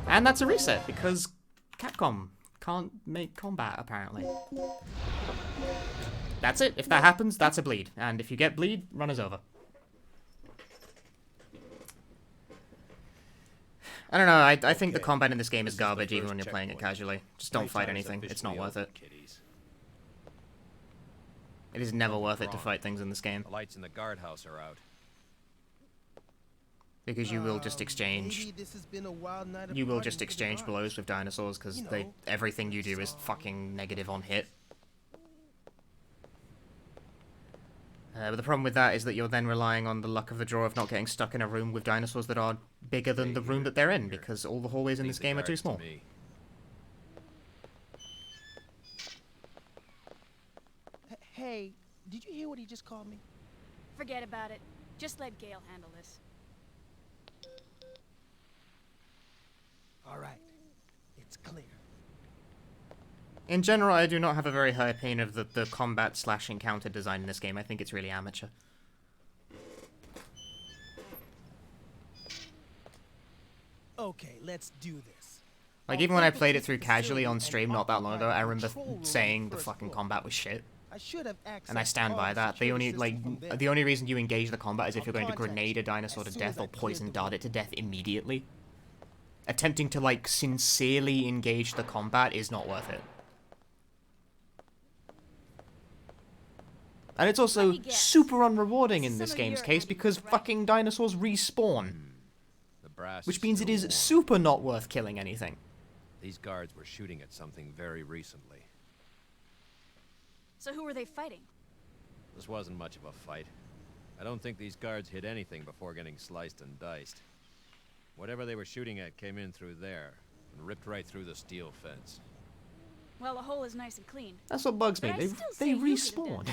And that's a reset, because Capcom can't make combat, apparently. That's it. If that happens, that's a bleed. And if you get bleed, run is over. I don't know, I think the combat in this game is garbage even when you're playing it casually. Just don't fight anything. It's not worth it. It is never worth it to fight things in this game. The lights in the guardhouse are out. Because you will just exchange... You will just exchange blows with dinosaurs, because everything you do is fucking negative on hit. But the problem with that is that you're then relying on the luck of the draw of not getting stuck in a room with dinosaurs that are bigger than the room that they're in, because all the hallways in this game are too small. Hey, did you hear what he just called me? Forget about it. Just let Gale handle this. All right, it's clear. In general, I do not have a very high opinion of the combat/encounter design in this game. I think it's really amateur. Okay, let's do this. Like, even when I played it through casually on stream not that long ago, I remember saying the fucking combat was shit. And I stand by that. The only reason you engage the combat is if you're going to grenade a dinosaur to death or poison dart it to death immediately. Attempting to, like, sincerely engage the combat is not worth it. And it's also super unrewarding in this game's case because fucking dinosaurs respawn. Which means it is super not worth killing anything. These guards were shooting at something very recently. So who were they fighting? This wasn't much of a fight. I don't think these guards hit anything before getting sliced and diced. Whatever they were shooting at came in through there and ripped right through the steel fence. Well, the hole is nice and clean. That's what bugs me. They respawn.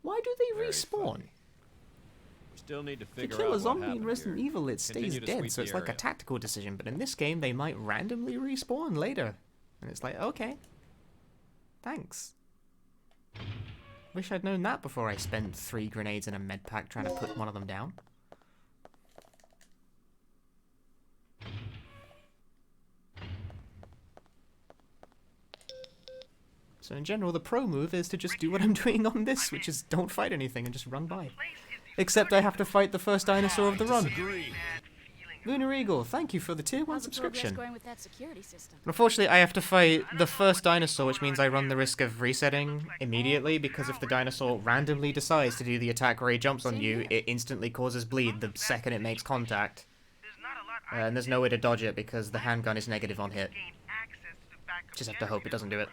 Why do they respawn? We still need to To figure kill out a zombie what in happened Resident here. Evil, it stays dead, so it's like a tactical decision. But in this game, they might randomly respawn later. And it's like, okay. Thanks. Wish I'd known that before I spent 3 grenades in a med pack trying to put one of them down. So in general, the pro move is to just do what I'm doing on this, which is don't fight anything and just run by. Except I have to fight the first dinosaur of the run. Lunar Eagle, thank you for the tier 1 subscription. Going with that security system? Unfortunately, I have to fight the first dinosaur, which means I run the risk of resetting immediately, because if the dinosaur randomly decides to do the attack where he jumps on you, it instantly causes bleed the second it makes contact. And there's no way to dodge it because the handgun is negative on hit. Just have to hope it doesn't do it.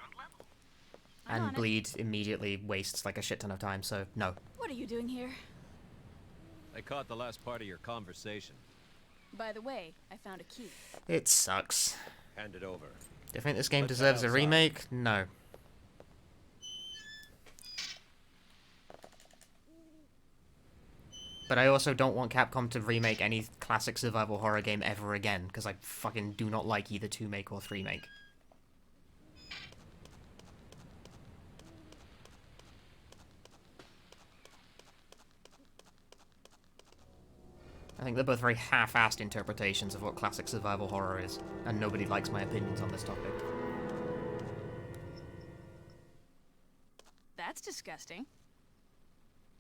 And bleed immediately wastes like a shit ton of time, so no. What are you doing here? I caught the last part of your conversation. By the way, I found a key. It sucks. Hand it over. Do you think this game deserves a remake? No. But I also don't want Capcom to remake any classic survival horror game ever again, because I fucking do not like either 2-make or 3-make. I think they're both very half-assed interpretations of what classic survival horror is, and nobody likes my opinions on this topic. That's disgusting.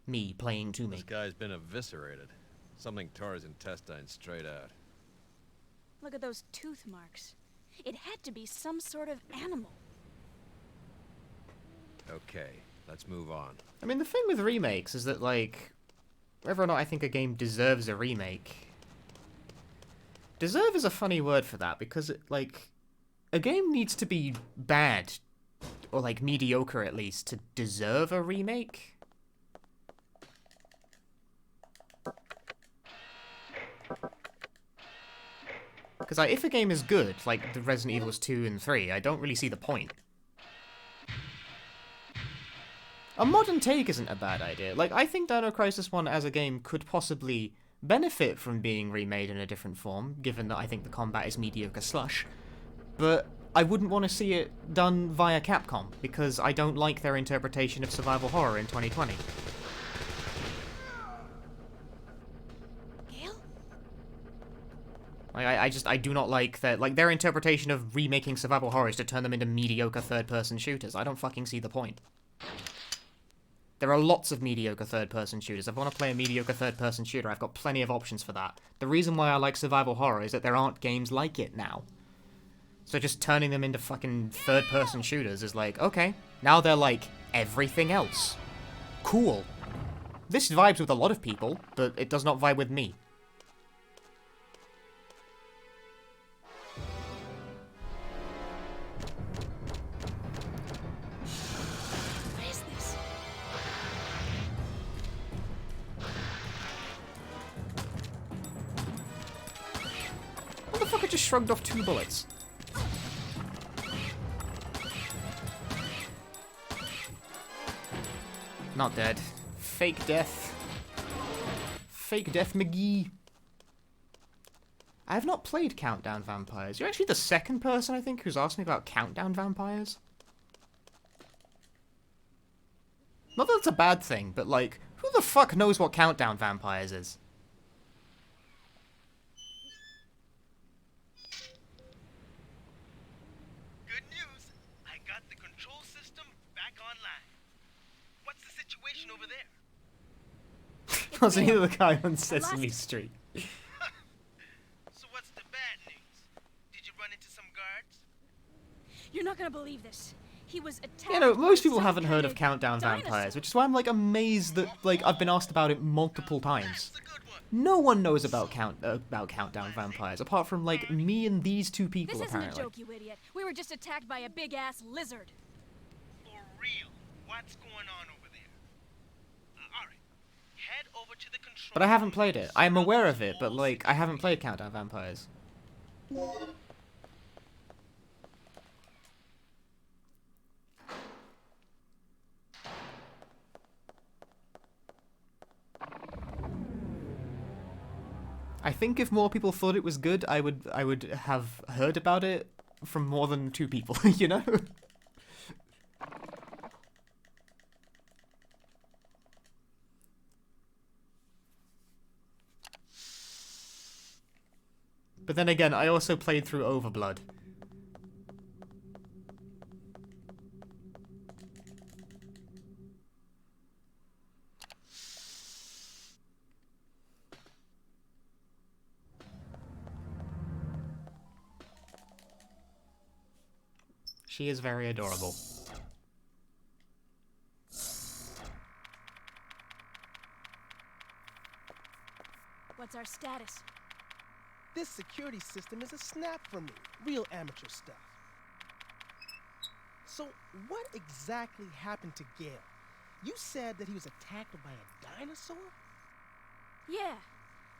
Me playing 2-make. This guy's been eviscerated. Something tore his intestines straight out. Look at those tooth marks. It had to be some sort of animal. Okay, let's move on. I mean, the thing with remakes is that, like, whether or not I think a game deserves a remake... Deserve is a funny word for that, because, like, a game needs to be bad, or, like, mediocre at least, to deserve a remake. Because, like, if a game is good, like the Resident Evils 2 and 3, I don't really see the point. A modern take isn't a bad idea. Like, I think Dino Crisis 1 as a game could possibly benefit from being remade in a different form, given that I think the combat is mediocre slush. But I wouldn't want to see it done via Capcom, because I don't like their interpretation of survival horror in 2020. Gale? Like, I do not like that. Like, their interpretation of remaking survival horrors to turn them into mediocre third-person shooters. I don't fucking see the point. There are lots of mediocre third-person shooters. If I want to play a mediocre third-person shooter, I've got plenty of options for that. The reason why I like survival horror is that there aren't games like it now. So just turning them into fucking third-person shooters is like, okay, now they're like everything else. Cool. This vibes with a lot of people, but it does not vibe with me. What is this? Motherfucker just shrugged off 2 bullets. Not dead. Fake death. Fake death McGee. I have not played Countdown Vampires. You're actually the second person, I think, who's asked me about Countdown Vampires. Not that it's a bad thing, but like, who the fuck knows what Countdown Vampires is? Good news. I got the control system back online. What's the situation over there? Was he the guy on Sesame Street? So what's the bad news? Did you run into some guards? You're not gonna believe this. He was attacked. You know, most by people some haven't heard kind of Countdown dinosaur. Vampires, which is why I'm like amazed that like I've been asked about it multiple times. That's a good one. No one knows about Countdown Vampires apart from like me and these 2 people This isn't apparently. a joke, you idiot. We were just attacked by a big-ass lizard. For real. What's going on over there? Alright. Head over to the control. But I haven't played it. I am aware of it, but like I haven't played Countdown Vampires. I think if more people thought it was good, I would have heard about it from more than 2 people, you know? But then again, I also played through Overblood. She is very adorable. What's our status? This security system is a snap for me. Real amateur stuff. So, what exactly happened to Gale? You said that he was attacked by a dinosaur? Yeah.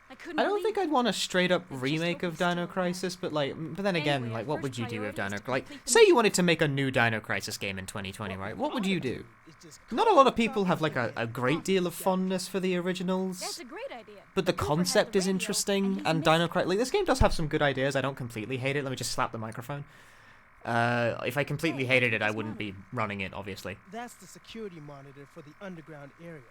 I couldn't I don't believe think I'd want a straight up just remake hope of he's Dino still Crisis, but like, but then again, Anyway, like, our what would first you do with priority Dino? is to Like, complete the say you mission. wanted to make a new Dino Crisis game in 2020, right? What would you do? It's just Not a lot of people have like a great deal of fondness for the originals. That's a great idea. But the Cooper had concept the is radio, interesting, and and he's Dino missing. Crisis, like, this game does have some good ideas. I don't completely hate it. Let me just slap the microphone. If I completely hated it, I wouldn't be running it, obviously. That's the security monitor for the underground area.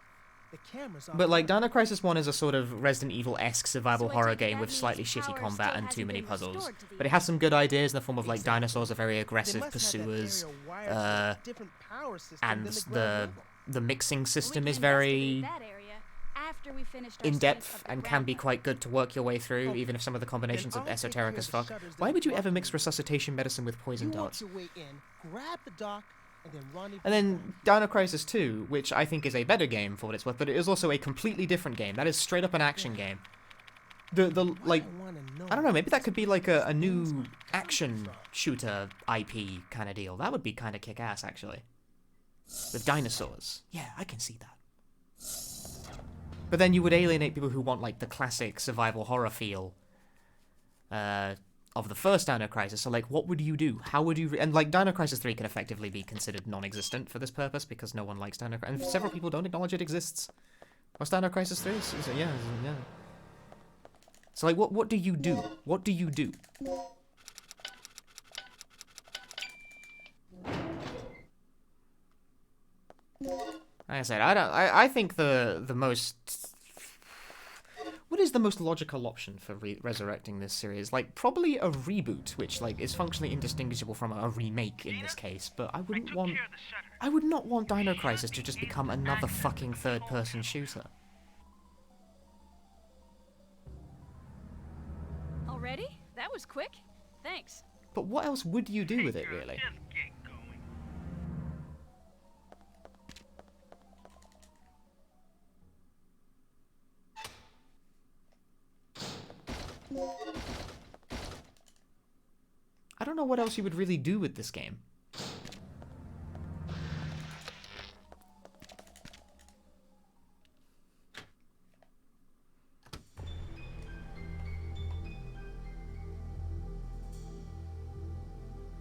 The cameras on But like, Dino Crisis 1 is a sort of Resident Evil-esque survival So I horror take it game that with means slightly shitty power combat still and too hasn't many been puzzles. restored to the But it has some good ideas in the form of like Exactly. dinosaurs are very They aggressive must have that pursuers, area wired to a different power system and than the ground the level. the mixing We system can is very investigate that area after we finished our in studies depth of the and can be ground quite good to work your way through, Okay. even if some of the combinations Then of I'll take esoteric care as of the fuck. shutters that Why would you block ever the mix route. resuscitation medicine with poison You darts? work your way in, grab the dock, and then rendezvous. And then Dino Crisis 2, which I think is a better game for what it's worth, but it is also a completely different game. That is straight up an action game. The like, I don't know, maybe that could be like a new action shooter IP kind of deal. That would be kind of kick-ass, actually. With dinosaurs. Yeah, I can see that. But then you would alienate people who want like the classic survival horror feel of the first Dino Crisis. So like, what would you do? How would you... and like, Dino Crisis 3 can effectively be considered non-existent for this purpose because no one likes Dino Crisis. And several people don't acknowledge it exists. What's Dino Crisis 3? Yeah. So like, what do you do? What do you do? Like I said, I think the most... What is the most logical option for resurrecting this series? Like, probably a reboot, which, like, is functionally indistinguishable from a remake in this case, but I wouldn't want... I would not want Dino Crisis to just become another fucking third-person shooter. Already? That was quick. Thanks. But what else would you do with it, really? Just get going. I don't know what else you would really do with this game.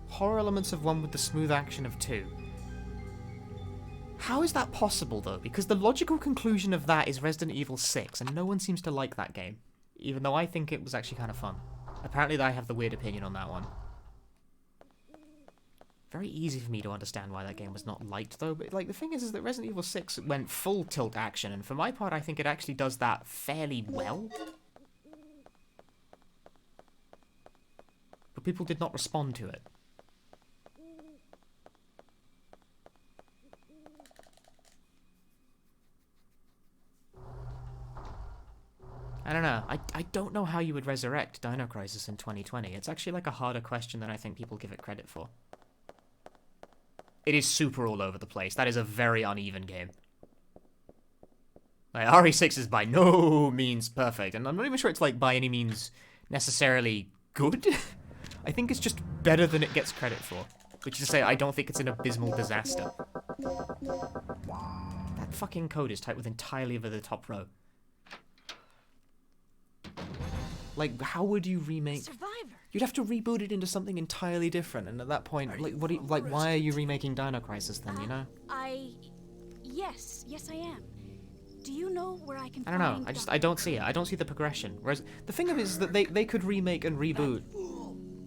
Horror elements of 1 with the smooth action of 2. How is that possible, though? Because the logical conclusion of that is Resident Evil 6, and no one seems to like that game. Even though I think it was actually kind of fun. Apparently I have the weird opinion on that one. Very easy for me to understand why that game was not liked, though, but like the thing is that Resident Evil 6 went full tilt action, and for my part I think it actually does that fairly well. But people did not respond to it. I don't know. I don't know how you would resurrect Dino Crisis in 2020. It's actually like a harder question than I think people give it credit for. It is super all over the place. That is a very uneven game. Like, RE6 is by no means perfect, and I'm not even sure it's like by any means necessarily good. I think it's just better than it gets credit for. Which is to say, I don't think it's an abysmal disaster. That fucking code is typed with entirely over the top row. Like, how would you remake... Survivor. You'd have to reboot it into something entirely different, and at that point, like, what do you, like, why are you remaking Dino Crisis then, you know? Yes, I am. Do you know where I can I don't know, I don't see it. I don't see the progression. Whereas, the thing of it is that they could remake and reboot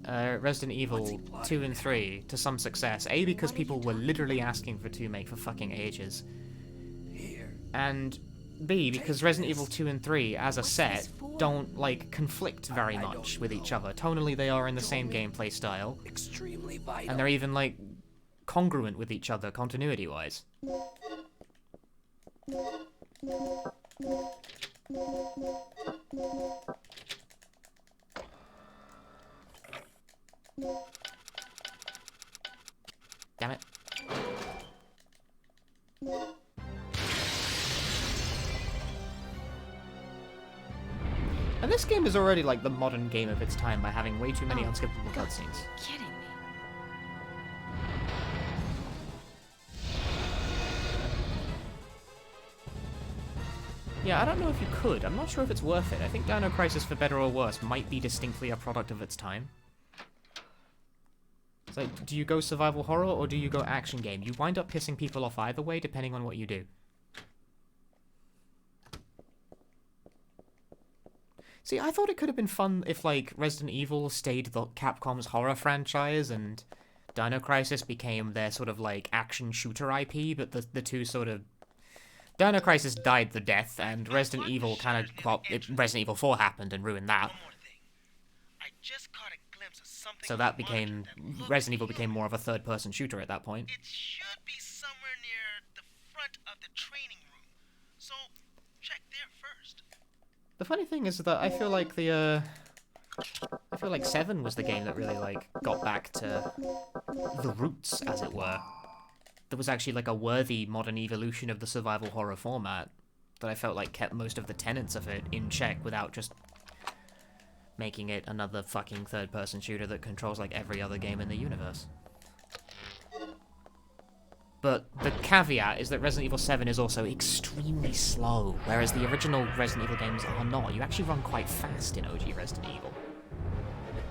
Resident Evil 2 and 3 to some success. A, because people were literally asking for 2 make for fucking ages. And B, because Resident Evil 2 and 3, as a set, don't, like, conflict very much with each other. Tonally, they are in the same gameplay style. And they're even, like, congruent with each other, continuity-wise. Damn it. And this game is already like the modern game of its time by having way too many unskippable cutscenes. Kidding me. Yeah, I don't know if you could. I'm not sure if it's worth it. I think Dino Crisis, for better or worse, might be distinctly a product of its time. It's like, do you go survival horror or do you go action game? You wind up pissing people off either way, depending on what you do. See, I thought it could have been fun if, like, Resident Evil stayed the Capcom's horror franchise and Dino Crisis became their sort of, like, action shooter IP, but the two sort of... Dino Crisis died the death, and Resident Evil kind of... Well, Resident Evil 4 happened and ruined that. One more thing. I just caught a glimpse of something. So that became... Resident Evil became more of a third-person shooter at that point. It should be somewhere near the front of the training room. So, check there first. The funny thing is that I feel like the, I feel like 7 was the game that really, like, got back to the roots, as it were. There was actually, like, a worthy modern evolution of the survival horror format that I felt like kept most of the tenets of it in check without just making it another fucking third-person shooter that controls, like, every other game in the universe. But the caveat is that Resident Evil 7 is also extremely slow, whereas the original Resident Evil games are not. You actually run quite fast in OG Resident Evil.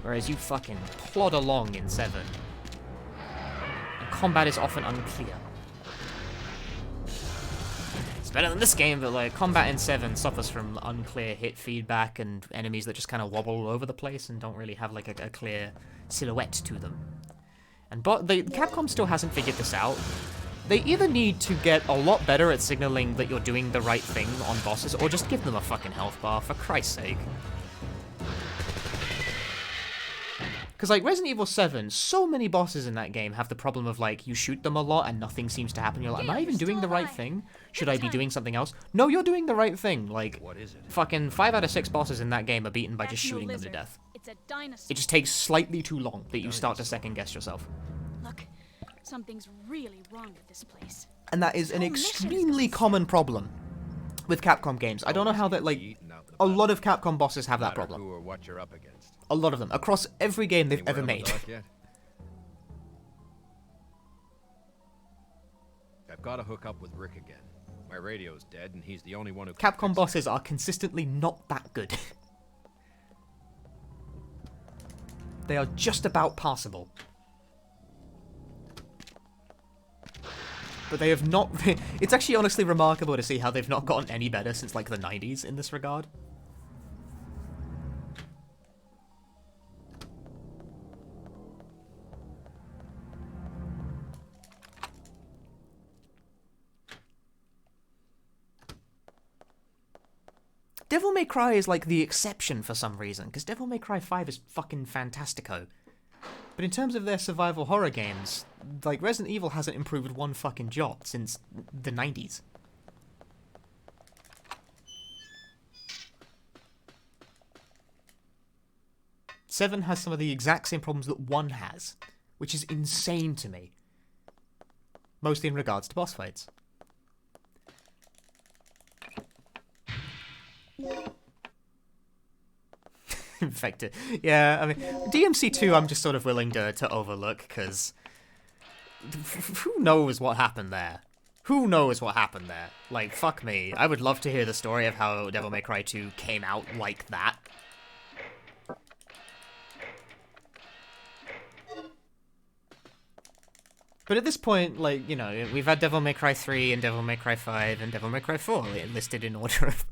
Whereas you fucking plod along in 7. And combat is often unclear. It's better than this game, but like, combat in 7 suffers from unclear hit feedback and enemies that just kind of wobble all over the place and don't really have like a clear silhouette to them. And Capcom still hasn't figured this out. They either need to get a lot better at signaling that you're doing the right thing on bosses, or just give them a fucking health bar, for Christ's sake. Because, like, Resident Evil 7, so many bosses in that game have the problem of, like, you shoot them a lot and nothing seems to happen. You're like, am I even doing the right thing? Should I be doing something else? No, you're doing the right thing. Like, What is it? fucking 5 out of 6 bosses in that game are beaten by That's just no shooting them to lizard. death. It's a dinosaur. It just takes slightly too long that you start to second guess yourself. Look, something's really wrong with this place. And that is an Whole mission is extremely common problem with Capcom games. I don't know how that, like, a lot of Capcom bosses have that Matter problem. Who or what you're up against. A lot of them. Across every game they've Anywhere ever on the made. dock yet? I've got to hook up with Rick again. My radio's dead, and he's the only one who can Capcom fix it. bosses are consistently not that good. They are just about passable. But they have not... It's actually honestly remarkable to see how they've not gotten any better since, like, the 90s in this regard. Devil May Cry is, like, the exception for some reason, because Devil May Cry 5 is fucking fantastico. But in terms of their survival horror games, like, Resident Evil hasn't improved one fucking jot since the 90s. Seven has some of the exact same problems that 1 has, which is insane to me. Mostly in regards to boss fights. Infected. Yeah, I mean, DMC2 I'm just sort of willing to overlook, because who knows what happened there? Who knows what happened there? Like, fuck me. I would love to hear the story of how Devil May Cry 2 came out like that. But at this point, like, you know, we've had Devil May Cry 3 and Devil May Cry 5 and Devil May Cry 4 listed in order of...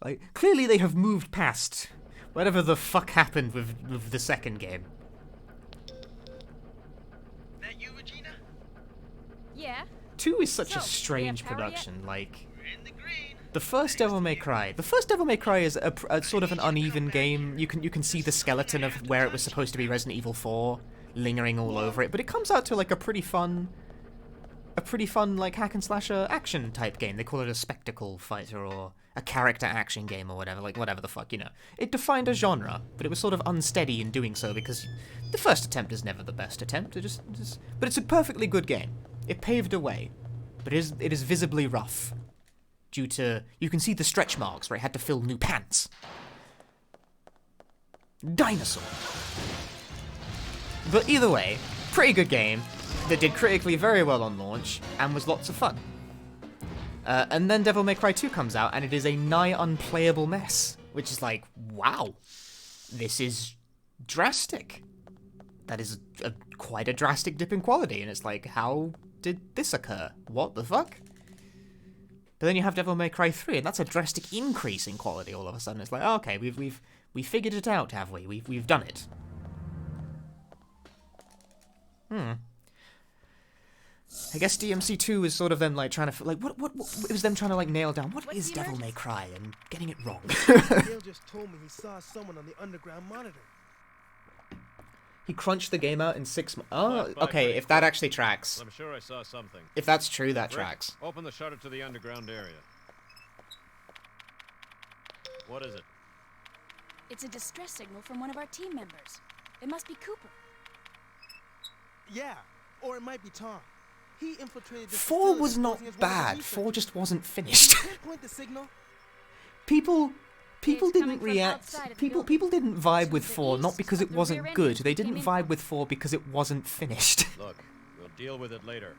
Like, clearly they have moved past whatever the fuck happened with the second game. That you, Regina? Yeah? 2 is such So, a do we strange have power yet? production, like... We're in the green. The first Devil May Cry is a sort of an uneven game. You can see the skeleton of where it was supposed to be Resident Evil 4 lingering all over it, but it comes out to like a pretty fun like hack and slasher action type game. They call it a spectacle fighter or a character action game or whatever, like whatever the fuck, you know. It defined a genre, but it was sort of unsteady in doing so because the first attempt is never the best attempt. But it's a perfectly good game. It paved a way, but it is visibly rough. Due to, you can see the stretch marks where it had to fill new pants. Dinosaur. But either way, pretty good game that did critically very well on launch and was lots of fun. And then Devil May Cry 2 comes out and it is a nigh unplayable mess, which is like, wow, this is drastic. That is quite a drastic dip in quality, and it's like, how did this occur? What the fuck? But then you have Devil May Cry 3, and that's a drastic increase in quality all of a sudden. It's like, okay, we've figured it out, have we? We've done it. I guess DMC2 is sort of them like trying to like what it was them trying to like nail down what What's is the Devil May Cry and getting it wrong. Dale just told me he saw someone on the underground monitor. He crunched the game out in 6 months. Oh, Fine, okay, pretty if that quick. actually tracks. I'm sure I saw something. If that's true, that Rick, tracks. open the shutter to the underground area. What is it? It's a distress signal from one of our team members. It must be Cooper. Yeah, or it might be Tom. He infiltrated this 4 facility was not posing as one of the bad. researchers. 4 just wasn't finished. Pinpoint the signal. People It's coming didn't from react. outside of the People building. didn't vibe To with the 4 not east, because but it the wasn't rear good. entrance They came didn't in vibe from. with 4 because it wasn't finished. Look, we'll deal with it later.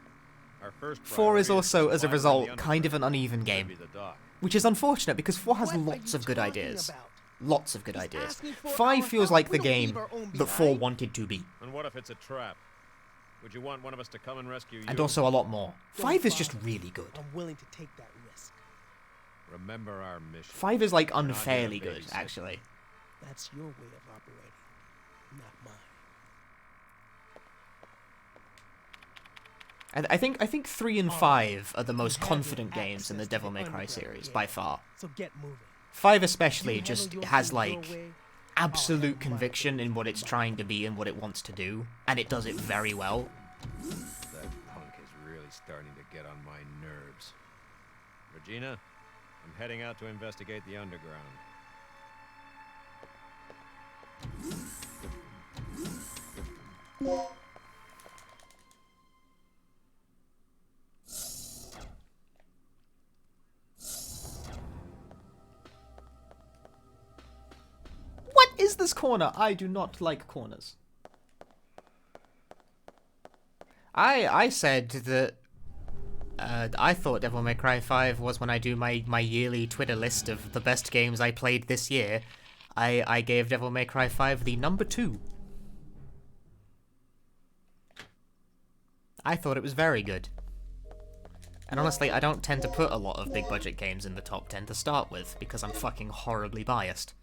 Our first 4 is priority also, to as a survive result, on the kind of an underground. uneven Could game, be the dock. which is unfortunate because 4 has What are lots you of good talking ideas. about? Lots of good He's ideas. asking for 5 our feels help. like We the don't game leave our own that 4 behind. wanted to be, And what if it's a trap? Would you want one of us to come and rescue you? and also a lot more. Don't 5 is just bother. really good. I'm willing to take that risk. Remember our mission. 5 is like We're not unfairly here to good, babysit. actually. That's your way of operating, not mine. I think 3 and 5 are the most confident games in the Devil May Cry series by far. So get moving. 5 especially just has like absolute conviction in what it's trying to be and what it wants to do, and it does it very well. That punk is really starting to get on my nerves. Regina, I'm heading out to investigate the underground. What is this corner? I do not like corners. I said that I thought Devil May Cry 5 was when I do my yearly Twitter list of the best games I played this year. I gave Devil May Cry 5 the number 2. I thought it was very good. And honestly, I don't tend to put a lot of big budget games in the top 10 to start with, because I'm fucking horribly biased.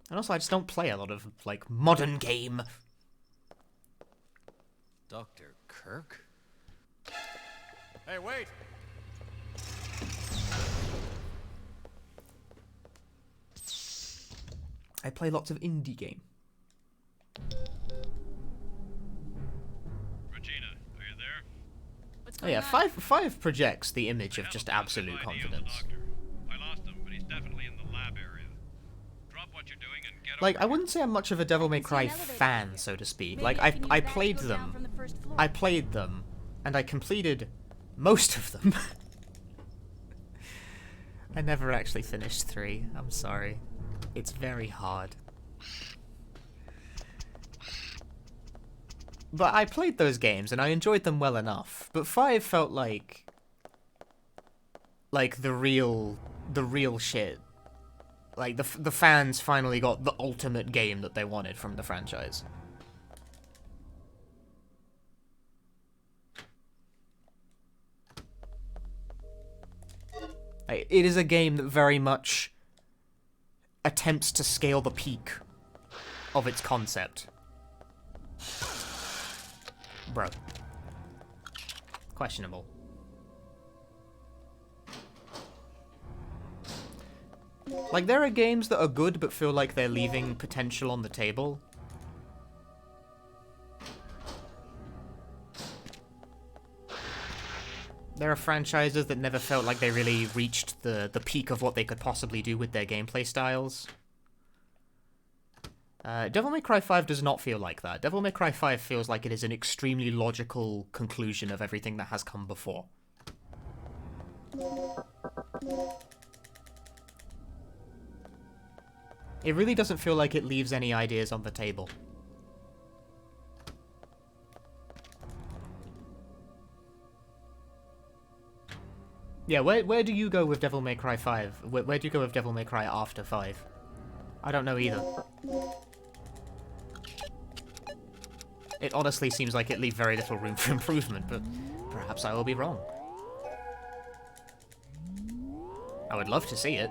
And also, I just don't play a lot of, like, modern game. Dr. Kirk? Hey, wait! I play lots of indie game. Regina, are you there? What's Oh going yeah, on? five projects the image of just Hamilton's absolute been by Neil, the confidence. doctor. I lost him, but he's definitely in the lab area. Drop what you're doing and get Like, over I here. wouldn't say I'm much of a Devil May can see Cry an elevator fan, here. so to speak. Maybe Like, if you need I that to played go down from them. the first floor. I played them, and I completed most of them. I never actually finished 3. I'm sorry. It's very hard. But I played those games, and I enjoyed them well enough. But 5 felt like the real shit. Like, the fans finally got the ultimate game that they wanted from the franchise. Like, it is a game that very much attempts to scale the peak of its concept. Bro. Questionable. Like, there are games that are good but feel like they're leaving potential on the table. There are franchises that never felt like they really reached the peak of what they could possibly do with their gameplay styles. Devil May Cry 5 does not feel like that. Devil May Cry 5 feels like it is an extremely logical conclusion of everything that has come before. It really doesn't feel like it leaves any ideas on the table. Yeah, where do you go with Devil May Cry 5? Where do you go with Devil May Cry after 5? I don't know either. It honestly seems like it leaves very little room for improvement, but perhaps I will be wrong. I would love to see it.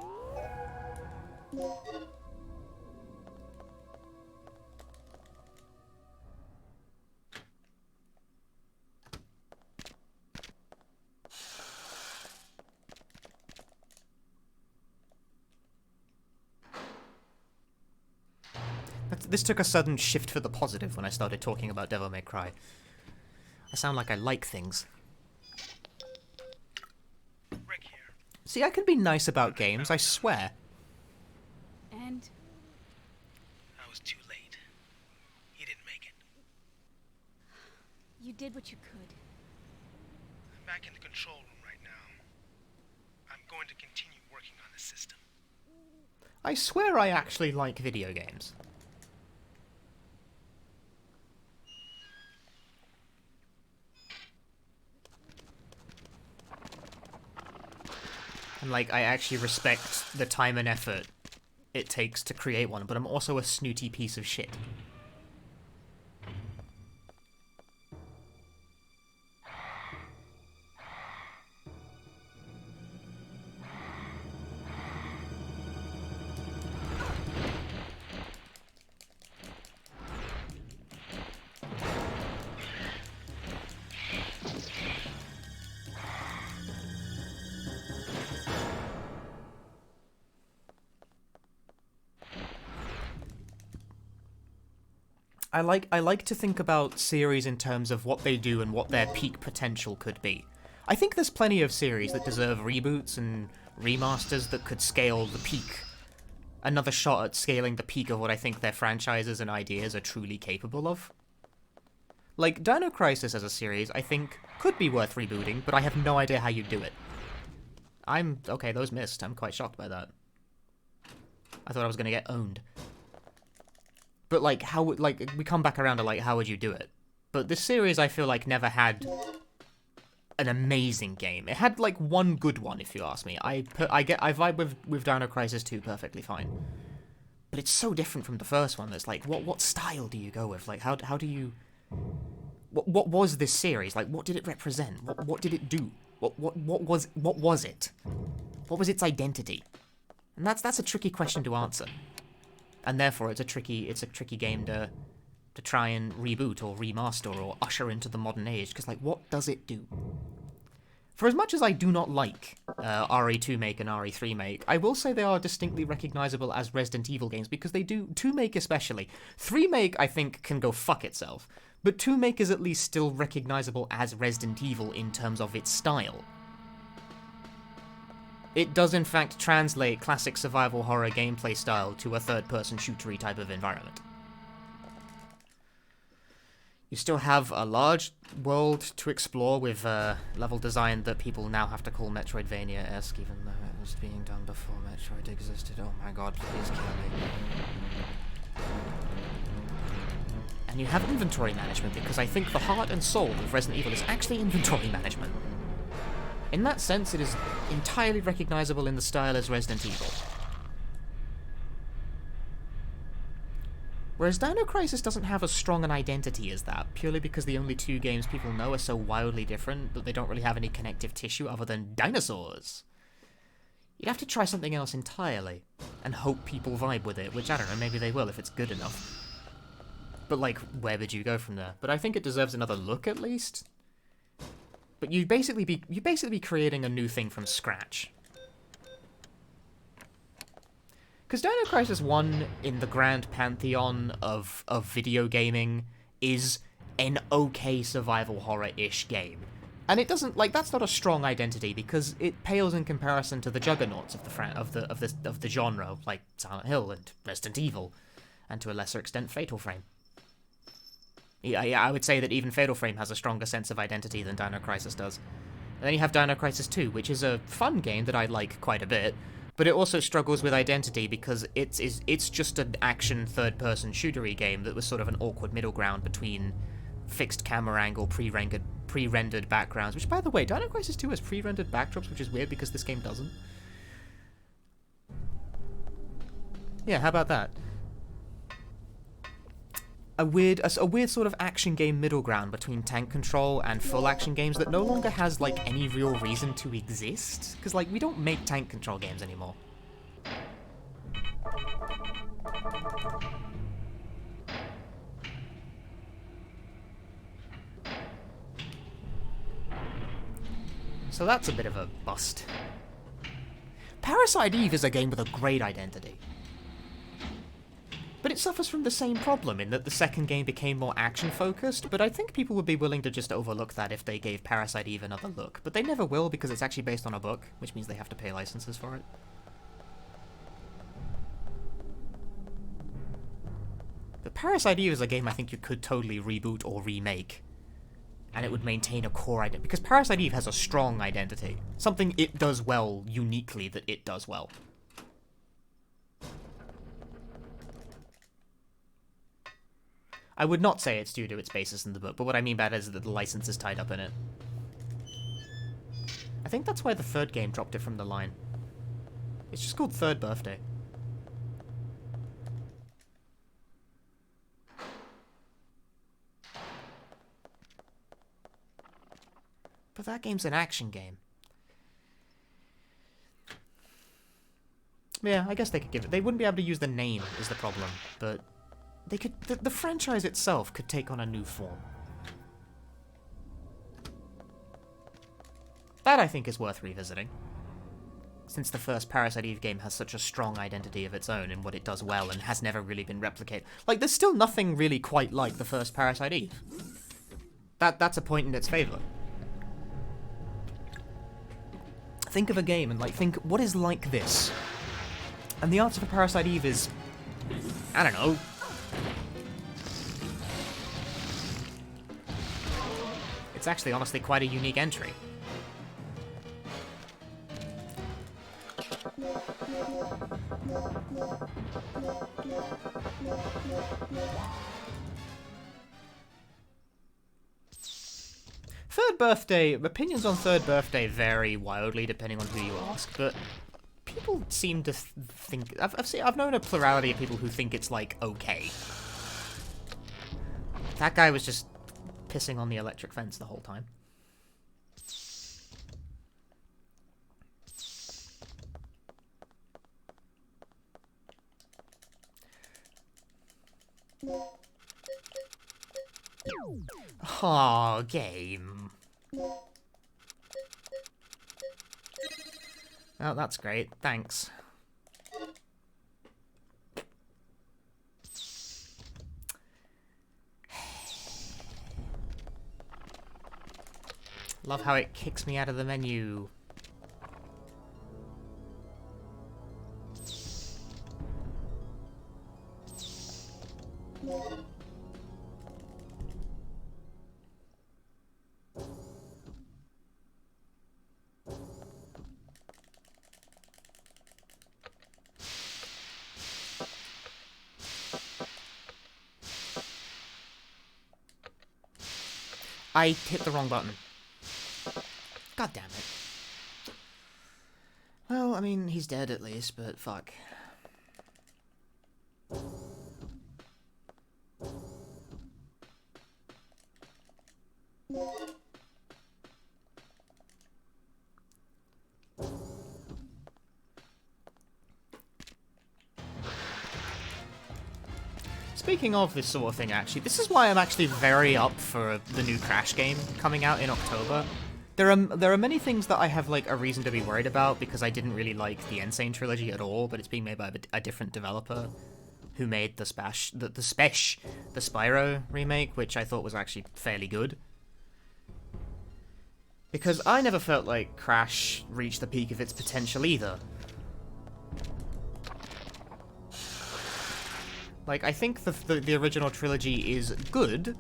This took a sudden shift for the positive when I started talking about Devil May Cry. I sound like I like things. Rick here. See, I can be nice about games, I swear. And I was too late. He didn't make it. you did what you could. I'm back in the control room right now. I'm going to continue working on the system. I swear I actually like video games. And, like, I actually respect the time and effort it takes to create one, but I'm also a snooty piece of shit. I like to think about series in terms of what they do and what their peak potential could be. I think there's plenty of series that deserve reboots and remasters that could scale the peak. Another shot at scaling the peak of what I think their franchises and ideas are truly capable of. Like, Dino Crisis as a series, I think, could be worth rebooting, but I have no idea how you'd do it. Okay, those missed. I'm quite shocked by that. I thought I was gonna get owned. But, like, we come back around to, like, how would you do it? But this series, I feel like, never had an amazing game. It had, like, one good one, if you ask me. I vibe with Dino Crisis 2 perfectly fine. But it's so different from the first one. That's like, what style do you go with? Like, how do you... What was this series? Like, what did it represent? What did it do? What was it? What was its identity? And that's a tricky question to answer. And therefore it's a tricky game to try and reboot or remaster or usher into the modern age, because, like, what does it do? For as much as I do not like RE2 Make and RE3 Make, I will say they are distinctly recognizable as Resident Evil games, because they do, 2 Make especially. 3 Make, I think, can go fuck itself. But 2 Make is at least still recognizable as Resident Evil in terms of its style. It does in fact translate classic survival horror gameplay style to a third-person shootery type of environment. You still have a large world to explore with level design that people now have to call Metroidvania-esque, even though it was being done before Metroid existed. Oh my god, please kill me. And you have inventory management, because I think the heart and soul of Resident Evil is actually inventory management. In that sense, it is entirely recognizable in the style as Resident Evil. Whereas Dino Crisis doesn't have as strong an identity as that, purely because the only 2 games people know are so wildly different that they don't really have any connective tissue other than dinosaurs. You'd have to try something else entirely, and hope people vibe with it, which, I don't know, maybe they will if it's good enough. But, like, where would you go from there? But I think it deserves another look, at least. But you'd basically be creating a new thing from scratch. Because Dino Crisis 1, in the grand pantheon of video gaming, is an okay survival horror-ish game. And it doesn't, like, that's not a strong identity, because it pales in comparison to the juggernauts of the genre, like Silent Hill and Resident Evil, and to a lesser extent Fatal Frame. Yeah, I would say that even Fatal Frame has a stronger sense of identity than Dino Crisis does. And then you have Dino Crisis 2, which is a fun game that I like quite a bit, but it also struggles with identity because it's just an action third-person shootery game that was sort of an awkward middle ground between fixed camera angle, pre-rendered backgrounds, which, by the way, Dino Crisis 2 has pre-rendered backdrops, which is weird because this game doesn't. Yeah, how about that? A weird sort of action game middle ground between tank control and full action games that no longer has, like, any real reason to exist. Because, like, we don't make tank control games anymore. So that's a bit of a bust. Parasite Eve is a game with a great identity. But it suffers from the same problem in that the second game became more action-focused, but I think people would be willing to just overlook that if they gave Parasite Eve another look. But they never will, because it's actually based on a book, which means they have to pay licenses for it. But Parasite Eve is a game I think you could totally reboot or remake, and it would maintain a core identity, because Parasite Eve has a strong identity. Something it does well, uniquely, that it does well. I would not say it's due to its basis in the book, but what I mean by that is that the license is tied up in it. I think that's why the third game dropped it from the line. It's just called Third Birthday. But that game's an action game. Yeah, I guess they could give it. They wouldn't be able to use the name, is the problem, but they could. The franchise itself could take on a new form. That, I think, is worth revisiting. since the first Parasite Eve game has such a strong identity of its own in what it does well and has never really been replicated. Like, there's still nothing really quite like the first Parasite Eve. That's a point in its favor. Think of a game and, like, think, what is like this? And the answer for Parasite Eve is, I don't know. It's actually, honestly, quite a unique entry. Third Birthday, opinions on Third Birthday vary wildly depending on who you ask, but people seem to think... I've known a plurality of people who think it's, like, okay. That guy was just pissing on the electric fence the whole time. Aw, game. Oh, that's great. Thanks. Love how it kicks me out of the menu. I hit the wrong button. God damn it. Well, I mean, he's dead at least, but fuck. Speaking of this sort of thing, actually, this is why I'm actually very up for the new Crash game coming out in October. There are many things that I have, like, a reason to be worried about, because I didn't really like the Insane trilogy at all, but it's being made by a different developer who made the Spyro remake, which I thought was actually fairly good. Because I never felt like Crash reached the peak of its potential either. Like, I think the original trilogy is good.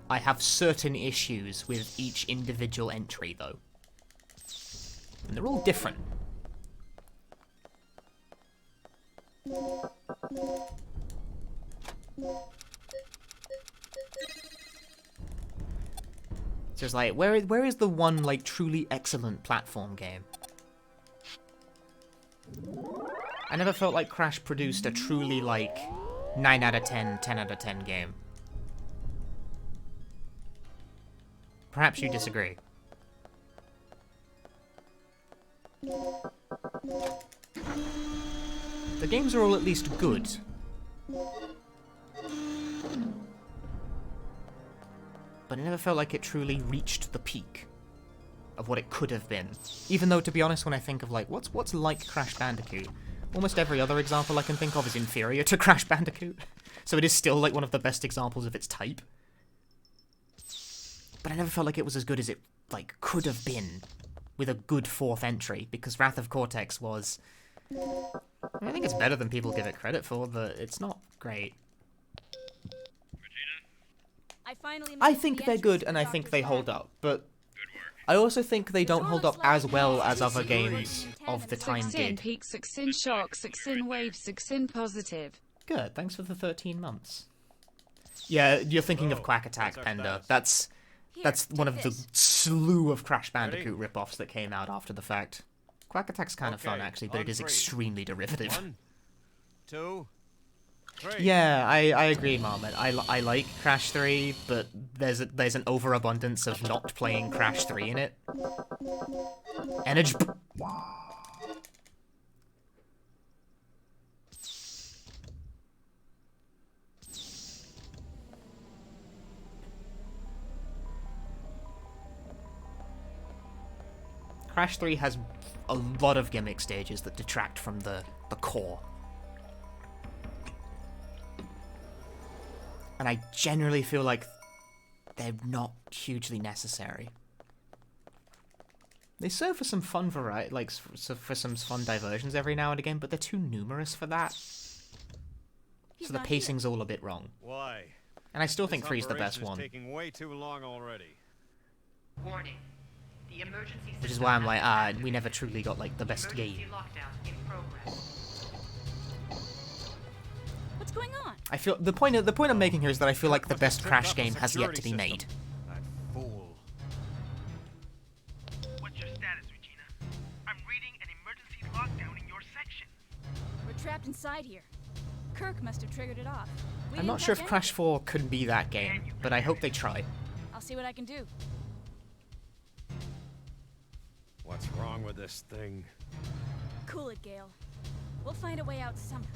I have certain issues with each individual entry, though. And they're all different. So it's like, where is the one, like, truly excellent platform game? I never felt like Crash produced a truly, like, 9 out of 10, 10 out of 10 game. Perhaps you disagree. The games are all at least good. But I never felt like it truly reached the peak of what it could have been. Even though, to be honest, when I think of, like, what's like Crash Bandicoot, almost every other example I can think of is inferior to Crash Bandicoot. So it is still, like, one of the best examples of its type. But I never felt like it was as good as it, like, could have been with a good fourth entry, because Wrath of Cortex was... I think it's better than people give it credit for, but it's not great. I think they're good, and I think they hold up, but I also think they don't hold up as well as other games of the time did. Peak, succin shock, succin wave, succin positive. Good, thanks for the 13 months. Yeah, you're thinking of Quack Attack, Penda. That's one of the slew of Crash Bandicoot rip-offs that came out after the fact. Quack Attack's kind of fun, actually, but it is extremely derivative. 1, 2, 3. Yeah, I agree, Marmot. I like Crash 3, but there's an overabundance of not playing Crash 3 in it. Energy... Crash 3 has a lot of gimmick stages that detract from the core. And I generally feel like they're not hugely necessary. They serve for some fun variety, like for some fun diversions every now and again, but they're too numerous for that. So the pacing's all a bit wrong. Why? And I still think 3's the best one. Taking way too long already. Warning. The emergency Which is system why I'm has like, been activated. we never truly got like the best Emergency game. lockdown in progress. What's going on? I feel the point I'm making here is that I feel like the best Crash game has yet to be made. That fool. What's your status, Regina? I'm reading an emergency lockdown in your section. We're trapped inside here. Kirk must have triggered it off. We I'm didn't not sure touch if Crash 4 could be that game, but I hope they try. anything. I'll see what I can do. What's wrong with this thing? Cool it, Gale. We'll find a way out somehow.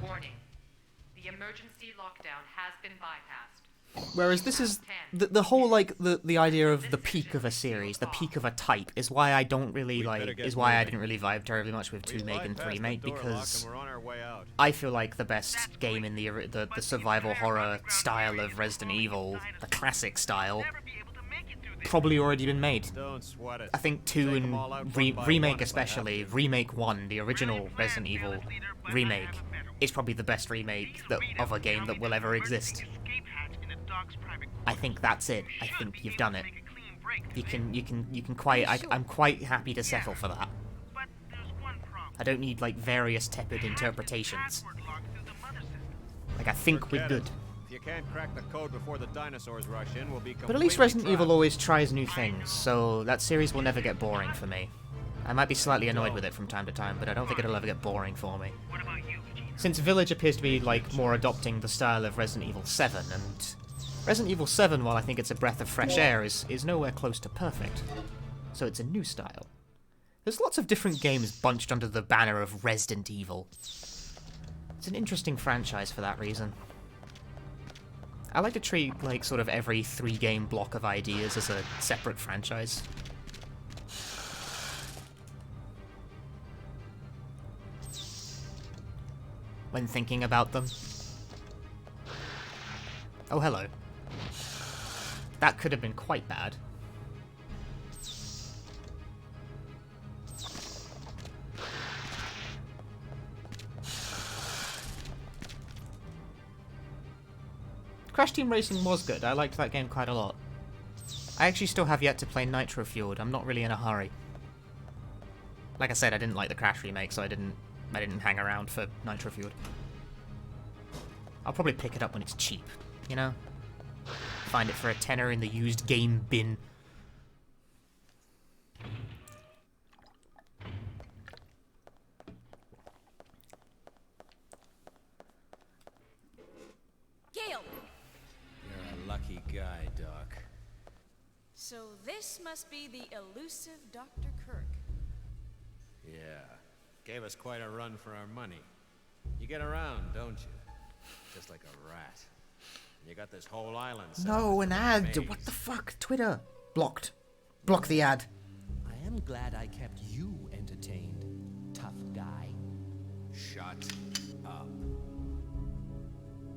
Warning. The emergency lockdown has been bypassed. Whereas this is the whole like the idea of the peak of a series, the peak of a type, is why I don't really I didn't really vibe terribly much with 2 Make and 3 Make, because We're on our way out. I feel like the best game in the survival horror style of Resident Evil, the classic style, Never be able to make it through this. probably already been made. Don't sweat it. I think 2 Take 'em all out and one by Remake one if I have especially, to. Remake 1, the original Resident Evil remake, is probably the best remake of a game that will ever exist. Escape hatch in a dog's private I think that's it. I should think be you've able done to it. make a clean break You through can quite. I'm quite happy to settle for that. But there's one problem. I don't need like various tepid interpretations. Password lock through the mother system. Like I think we're Forget good. it. If you can't crack the code before the dinosaurs rush in, we'll be But at least completely Resident Evil trapped. always tries new things, so that series will never get boring for me. I might be slightly annoyed with it from time to time, but I don't think it'll ever get boring for me. What about you, Regina? Since Village appears to be like more adopting the style of Resident Evil 7, and Resident Evil 7, while I think it's a breath of fresh air, is nowhere close to perfect. So it's a new style. There's lots of different games bunched under the banner of Resident Evil. It's an interesting franchise for that reason. I like to treat like sort of every 3-game block of ideas as a separate franchise. When thinking about them. Oh, hello. That could have been quite bad. Crash Team Racing was good. I liked that game quite a lot. I actually still have yet to play Nitro Fueled. I'm not really in a hurry. Like I said, I didn't like the Crash remake, so I didn't hang around for Nitro Fueled. I'll probably pick it up when it's cheap, you know? Find it for a tenner in the used game bin. Gale! You're a lucky guy, Doc. So this must be the elusive Dr. Kirk. Yeah. Gave us quite a run for our money. You get around, don't you? Just like a rat. You got this whole island set up No, as an a ad! maze. What the fuck? Twitter. Blocked. Block the ad. I am glad I kept you entertained, tough guy. Shut up.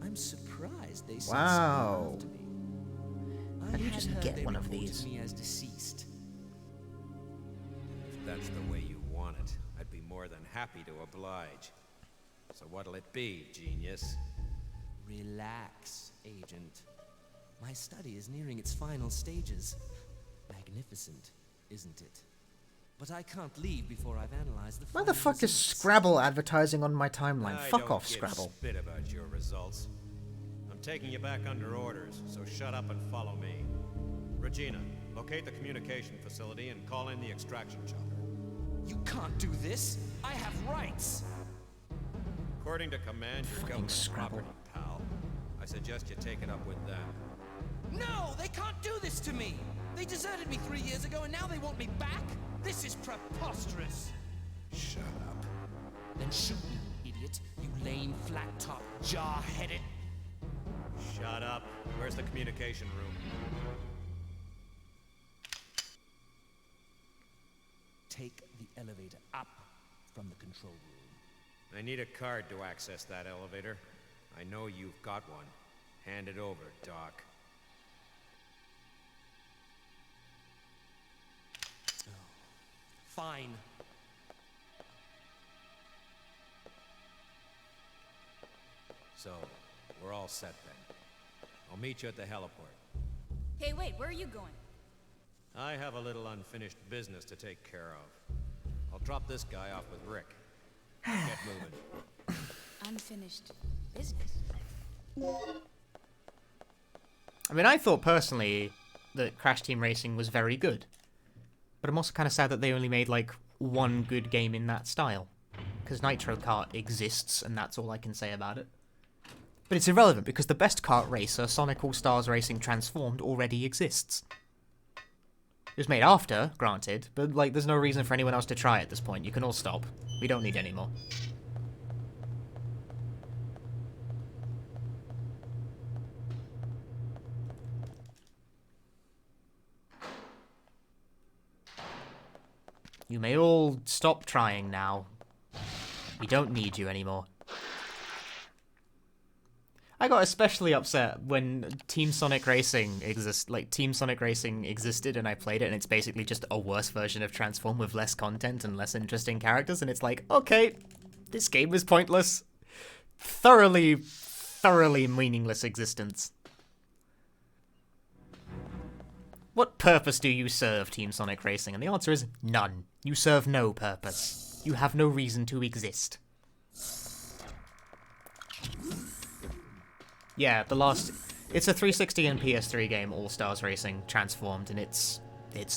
I'm surprised they sent Wow. someone after me. How do you I just had heard get they one of reported these? me as deceased. If that's the way you want it, I'd be more than happy to oblige. So what'll it be, genius? Relax, Agent. My study is nearing its final stages. Magnificent, isn't it? But I can't leave before I've analyzed the Why final the fuck is results. Scrabble advertising on my timeline? I Fuck don't off, give Scrabble. Spit about your results. I'm taking you back under orders, so shut up and follow me. Regina, locate the communication facility and call in the extraction chopper. You can't do this! I have rights! According to command, you're Fucking government Scrabble. property, pal. I suggest you take it up with them. No, they can't do this to me! They deserted me 3 years ago and now they want me back? This is preposterous! Shut up. Then shoot me, idiot, you lame, flat-top, jaw-headed... Shut up. Where's the communication room? Take the elevator up from the control room. I need a card to access that elevator. I know you've got one. Hand it over, Doc. Fine. So, we're all set then. I'll meet you at the heliport. Hey, wait, where are you going? I have a little unfinished business to take care of. I'll drop this guy off with Rick. Get moving. Unfinished business. I mean, I thought personally that Crash Team Racing was very good. But I'm also kind of sad that they only made, like, one good game in that style. Because Nitro Kart exists, and that's all I can say about it. But it's irrelevant, because the best kart racer, Sonic All-Stars Racing Transformed, already exists. It was made after, granted, but, like, there's no reason for anyone else to try at this point. You can all stop. We don't need any more. You may all stop trying now. We don't need you anymore. I got especially upset when Team Sonic Racing existed and I played it and it's basically just a worse version of Transform with less content and less interesting characters, and it's like, okay, this game is pointless. Thoroughly meaningless existence. What purpose do you serve, Team Sonic Racing? And the answer is none. You serve no purpose. You have no reason to exist. Yeah, it's a 360 and PS3 game, All-Stars Racing, Transformed, and it's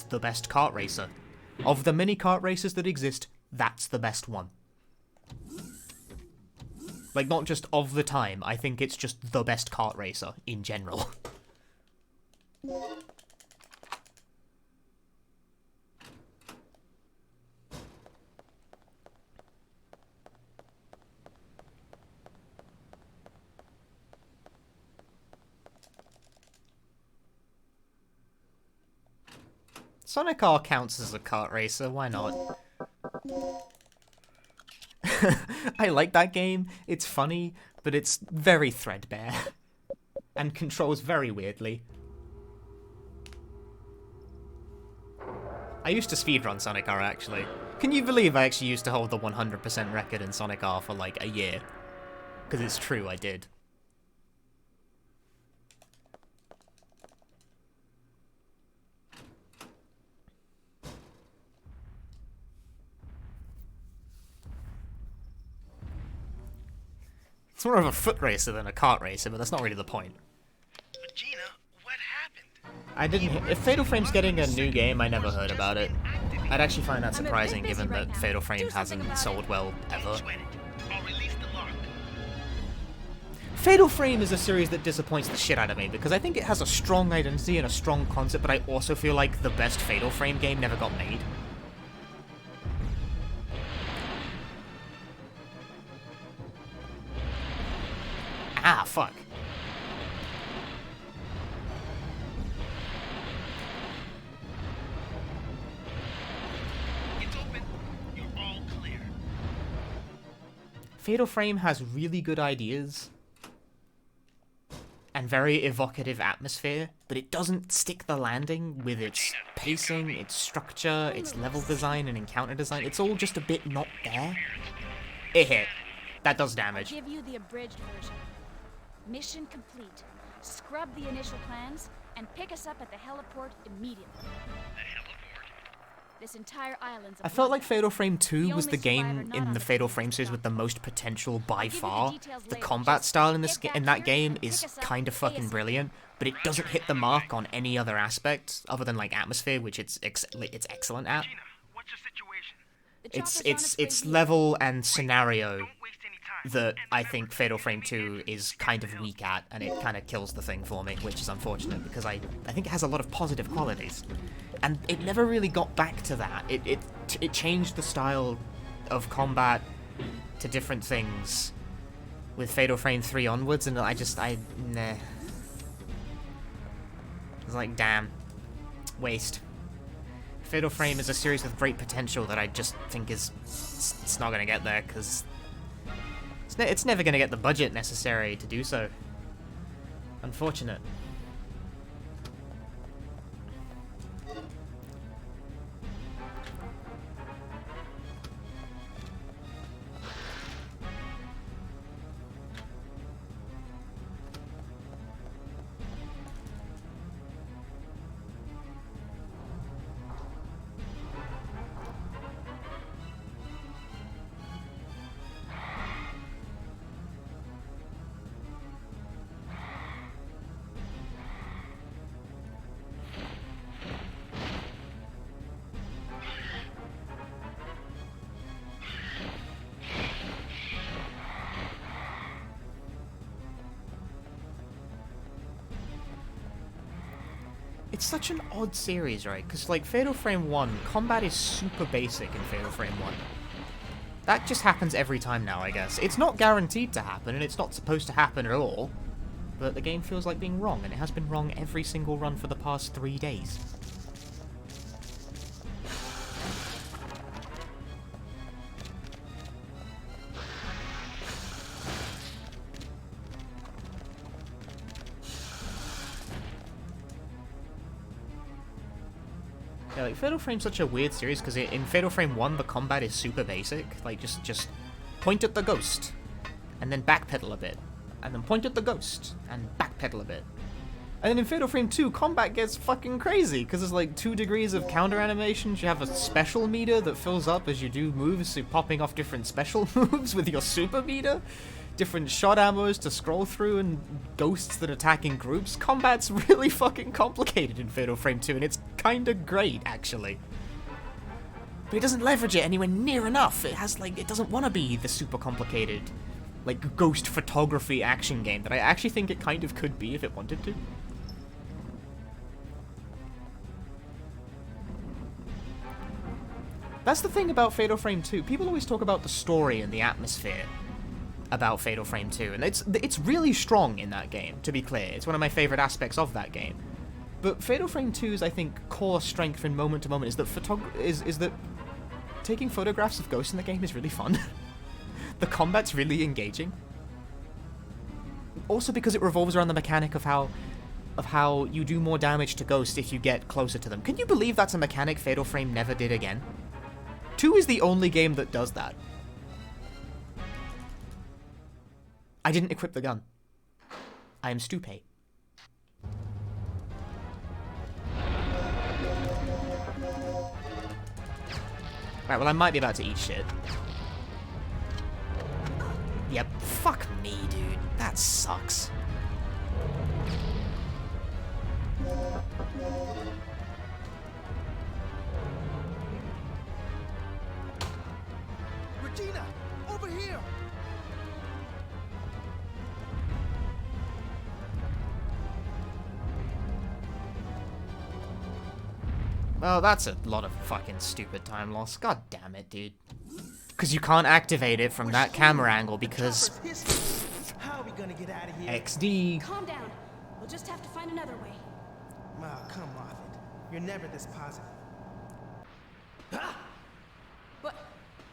the best kart racer. Of the many kart racers that exist, that's the best one. Like, not just of the time, I think it's just the best kart racer in general. Sonic R counts as a kart racer, why not? I like that game, it's funny, but it's very threadbare. And controls very weirdly. I used to speedrun Sonic R, actually. Can you believe I actually used to hold the 100% record in Sonic R for like a year? Because it's true, I did. It's more of a foot racer than a kart racer, but that's not really the point. But Gina, what happened? I didn't. If Fatal Frame's getting a new game, I never heard about it. I'd actually find that surprising, given that Fatal Frame hasn't sold well ever. Sweat it. I'll release the lock. Fatal Frame is a series that disappoints the shit out of me, because I think it has a strong identity and a strong concept, but I also feel like the best Fatal Frame game never got made. Ah, fuck. It's open. You're all clear. Fatal Frame has really good ideas and very evocative atmosphere, but it doesn't stick the landing with its pacing, its structure, its level design, and encounter design. It's all just a bit not there. It hit. That does damage. I'll give you the abridged version. Mission complete. Scrub the initial plans and pick us up at the heliport immediately. The heliport. This entire island's I felt like Fatal Frame 2 The was the only survivor game not in on the the Fatal field Frame is series with the Doctor. most potential by I'll give you the far. details The later. combat Just style in get in back that here game and is pick us up kind of fucking ASAP. brilliant, but it doesn't hit the mark on any other aspect other than like atmosphere, which it's excellent at. Gina, what's your situation? The chopper's on its way It's here. level and scenario. Don't waste any time. that I think Fatal Frame 2 is kind of weak at, and it kind of kills the thing for me, which is unfortunate, because I think it has a lot of positive qualities. And it never really got back to that. It changed the style of combat to different things with Fatal Frame 3 onwards, and nah. It's like, damn. Waste. Fatal Frame is a series with great potential that I just think it's not gonna get there, because it's never gonna get the budget necessary to do so. Unfortunate. It's such an odd series, right? Because, like, Fatal Frame 1, combat is super basic in Fatal Frame 1. That just happens every time now, I guess. It's not guaranteed to happen, and it's not supposed to happen at all. But the game feels like being wrong, and it has been wrong every single run for the past 3 days. Yeah, like, Fatal Frame's such a weird series, because in Fatal Frame 1, the combat is super basic. Like, just point at the ghost, and then backpedal a bit. And then point at the ghost, and backpedal a bit. And then in Fatal Frame 2, combat gets fucking crazy, because there's like 2 degrees of counter animations. You have a special meter that fills up as you do moves, so you're popping off different special moves with your super meter. Different shot ammos to scroll through, and ghosts that attack in groups. Combat's really fucking complicated in Fatal Frame 2, and it's kinda great, actually. But it doesn't leverage it anywhere near enough. It has, like, it doesn't want to be the super complicated, like, ghost photography action game that I actually think it kind of could be if it wanted to. That's the thing about Fatal Frame 2. People always talk about the story and the atmosphere about Fatal Frame 2, and it's really strong in that game, to be clear. It's one of my favorite aspects of that game. But Fatal Frame 2's, I think, core strength in moment to moment is that taking photographs of ghosts in the game is really fun. The combat's really engaging. Also because it revolves around the mechanic of how you do more damage to ghosts if you get closer to them. Can you believe that's a mechanic Fatal Frame never did again? 2 is the only game that does that. I didn't equip the gun. I am stupid. Right, well, I might be about to eat shit. Yep, fuck me, dude. That sucks. Regina, over here! Well, that's a lot of fucking stupid time loss. God damn it, dude. Because you can't activate it from that camera angle because... How are we gonna get out of here? XD. Calm down. We'll just have to find another way. Oh, come off it. You're never this positive. Ah!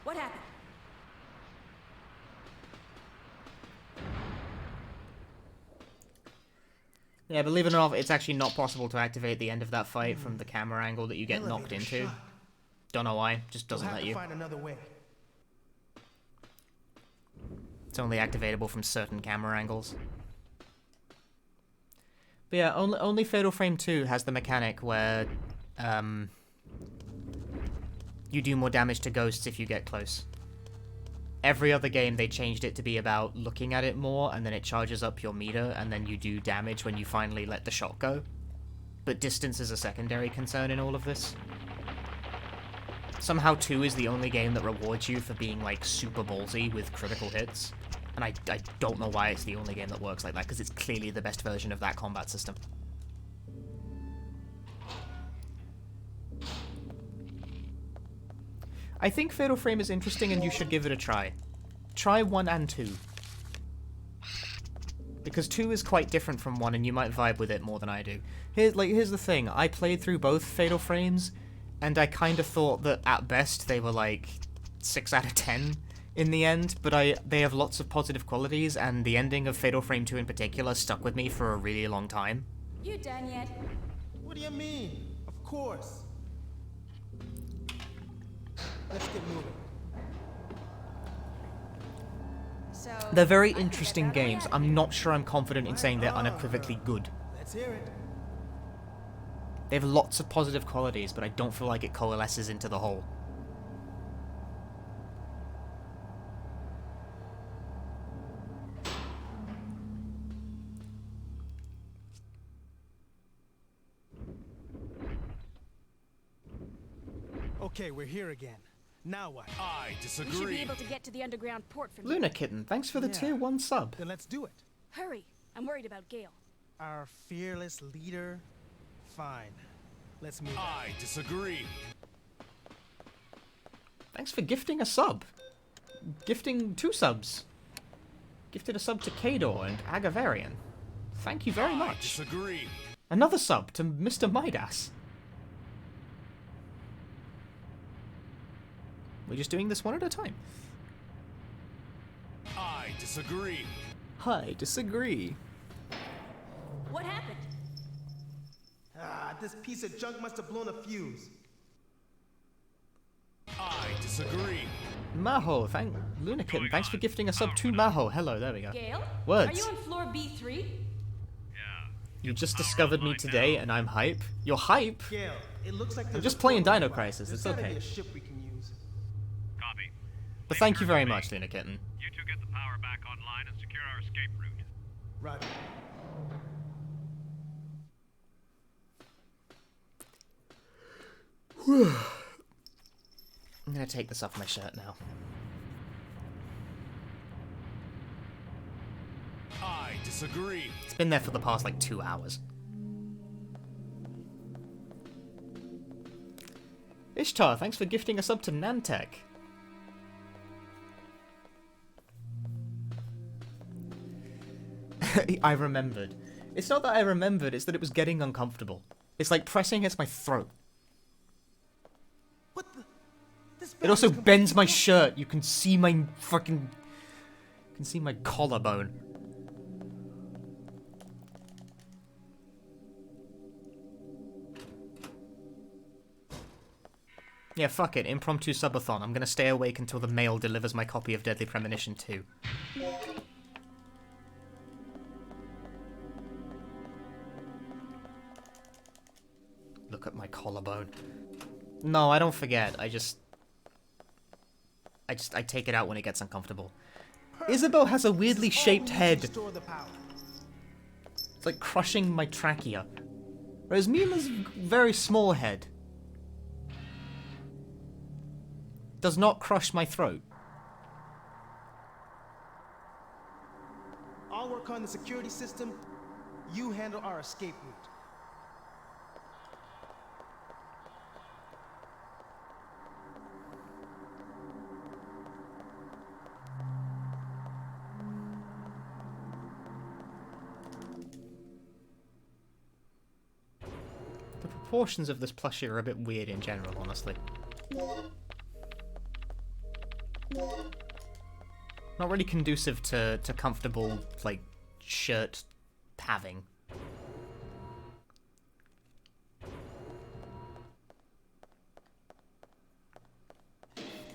What happened? Yeah, believe it or not, it's actually not possible to activate the end of that fight from the camera angle that you get knocked into. Don't know why, just doesn't let you. Find another way. It's only activatable from certain camera angles. But yeah, only Fatal Frame 2 has the mechanic where you do more damage to ghosts if you get close. Every other game, they changed it to be about looking at it more, and then it charges up your meter, and then you do damage when you finally let the shot go. But distance is a secondary concern in all of this. Somehow 2 is the only game that rewards you for being, like, super ballsy with critical hits. And I don't know why it's the only game that works like that, because it's clearly the best version of that combat system. I think Fatal Frame is interesting and you should give it a try. Try 1 and 2. Because 2 is quite different from 1 and you might vibe with it more than I do. Here's the thing, I played through both Fatal Frames, and I kind of thought that at best they were like 6 out of 10 in the end, but they have lots of positive qualities, and the ending of Fatal Frame 2 in particular stuck with me for a really long time. You done yet? What do you mean? Of course. Let's get moving. So They're very I think interesting that's how we games. have I'm it. not sure I'm confident in saying they're unequivocally good. Let's hear it. They have lots of positive qualities, but I don't feel like it coalesces into the whole. Okay, we're here again. Now what? I We should be disagree. able to get to the underground port from here. Luna Kitten, thanks for the Yeah. tier 1 sub. Then let's do it. Hurry! I'm worried about Gale. Our fearless leader? Fine. Let's move. I disagree. Thanks for gifting a sub. Gifting 2 subs. Gifted a sub to Kador and Agavarian. Thank you very I much. disagree. Another sub to Mr. Midas. We're just doing this one at a time. I disagree. I disagree. What happened? Ah, this piece of junk must have blown a fuse. I disagree. Maho, Luna Kitten, thanks for gifting a sub to Maho. Hello, there we go. Gale? Words. Are you on floor B3? Yeah. You just discovered me today and I'm hype. You're hype? Gale, it looks like there's just a playing portal Dino nearby. Crisis, There's it's gotta okay. be a ship we can use. Copy. But thank you very much, Luna Kitten. You two get the power back online and secure our escape route. Roger. I'm gonna take this off my shirt now. I disagree. It's been there for the past like 2 hours. Ishtar, thanks for gifting a sub to Nantek. I remembered. It's not that I remembered, it's that it was getting uncomfortable. It's like pressing against my throat. What the? This It also bag is bends my completely- shirt. You can see my fucking... You can see my collarbone. Yeah, fuck it. Impromptu subathon. I'm gonna stay awake until the mail delivers my copy of Deadly Premonition 2. Look at my collarbone. No, I don't forget. I take it out when it gets uncomfortable. Isabel has a weirdly This is all we shaped need to head. restore the power. It's like crushing my trachea. Whereas Mila's very small head does not crush my throat. I'll work on the security system. You handle our escape route. The proportions of this plushie are a bit weird in general, honestly. Not really conducive to comfortable, like, shirt having.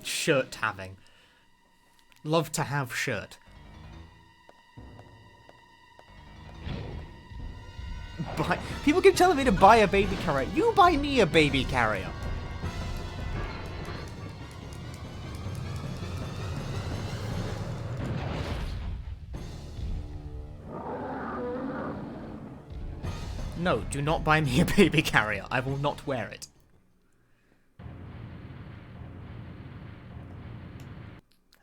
Shirt having. Love to have shirt. People keep telling me to buy a baby carrier. You buy me a baby carrier. No, do not buy me a baby carrier. I will not wear it.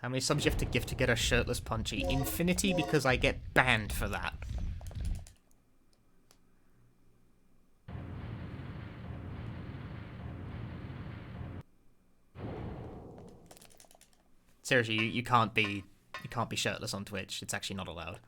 How many subs you have to give to get a shirtless Punchy? Infinity, because I get banned for that. Seriously, you can't be shirtless on Twitch. It's actually not allowed.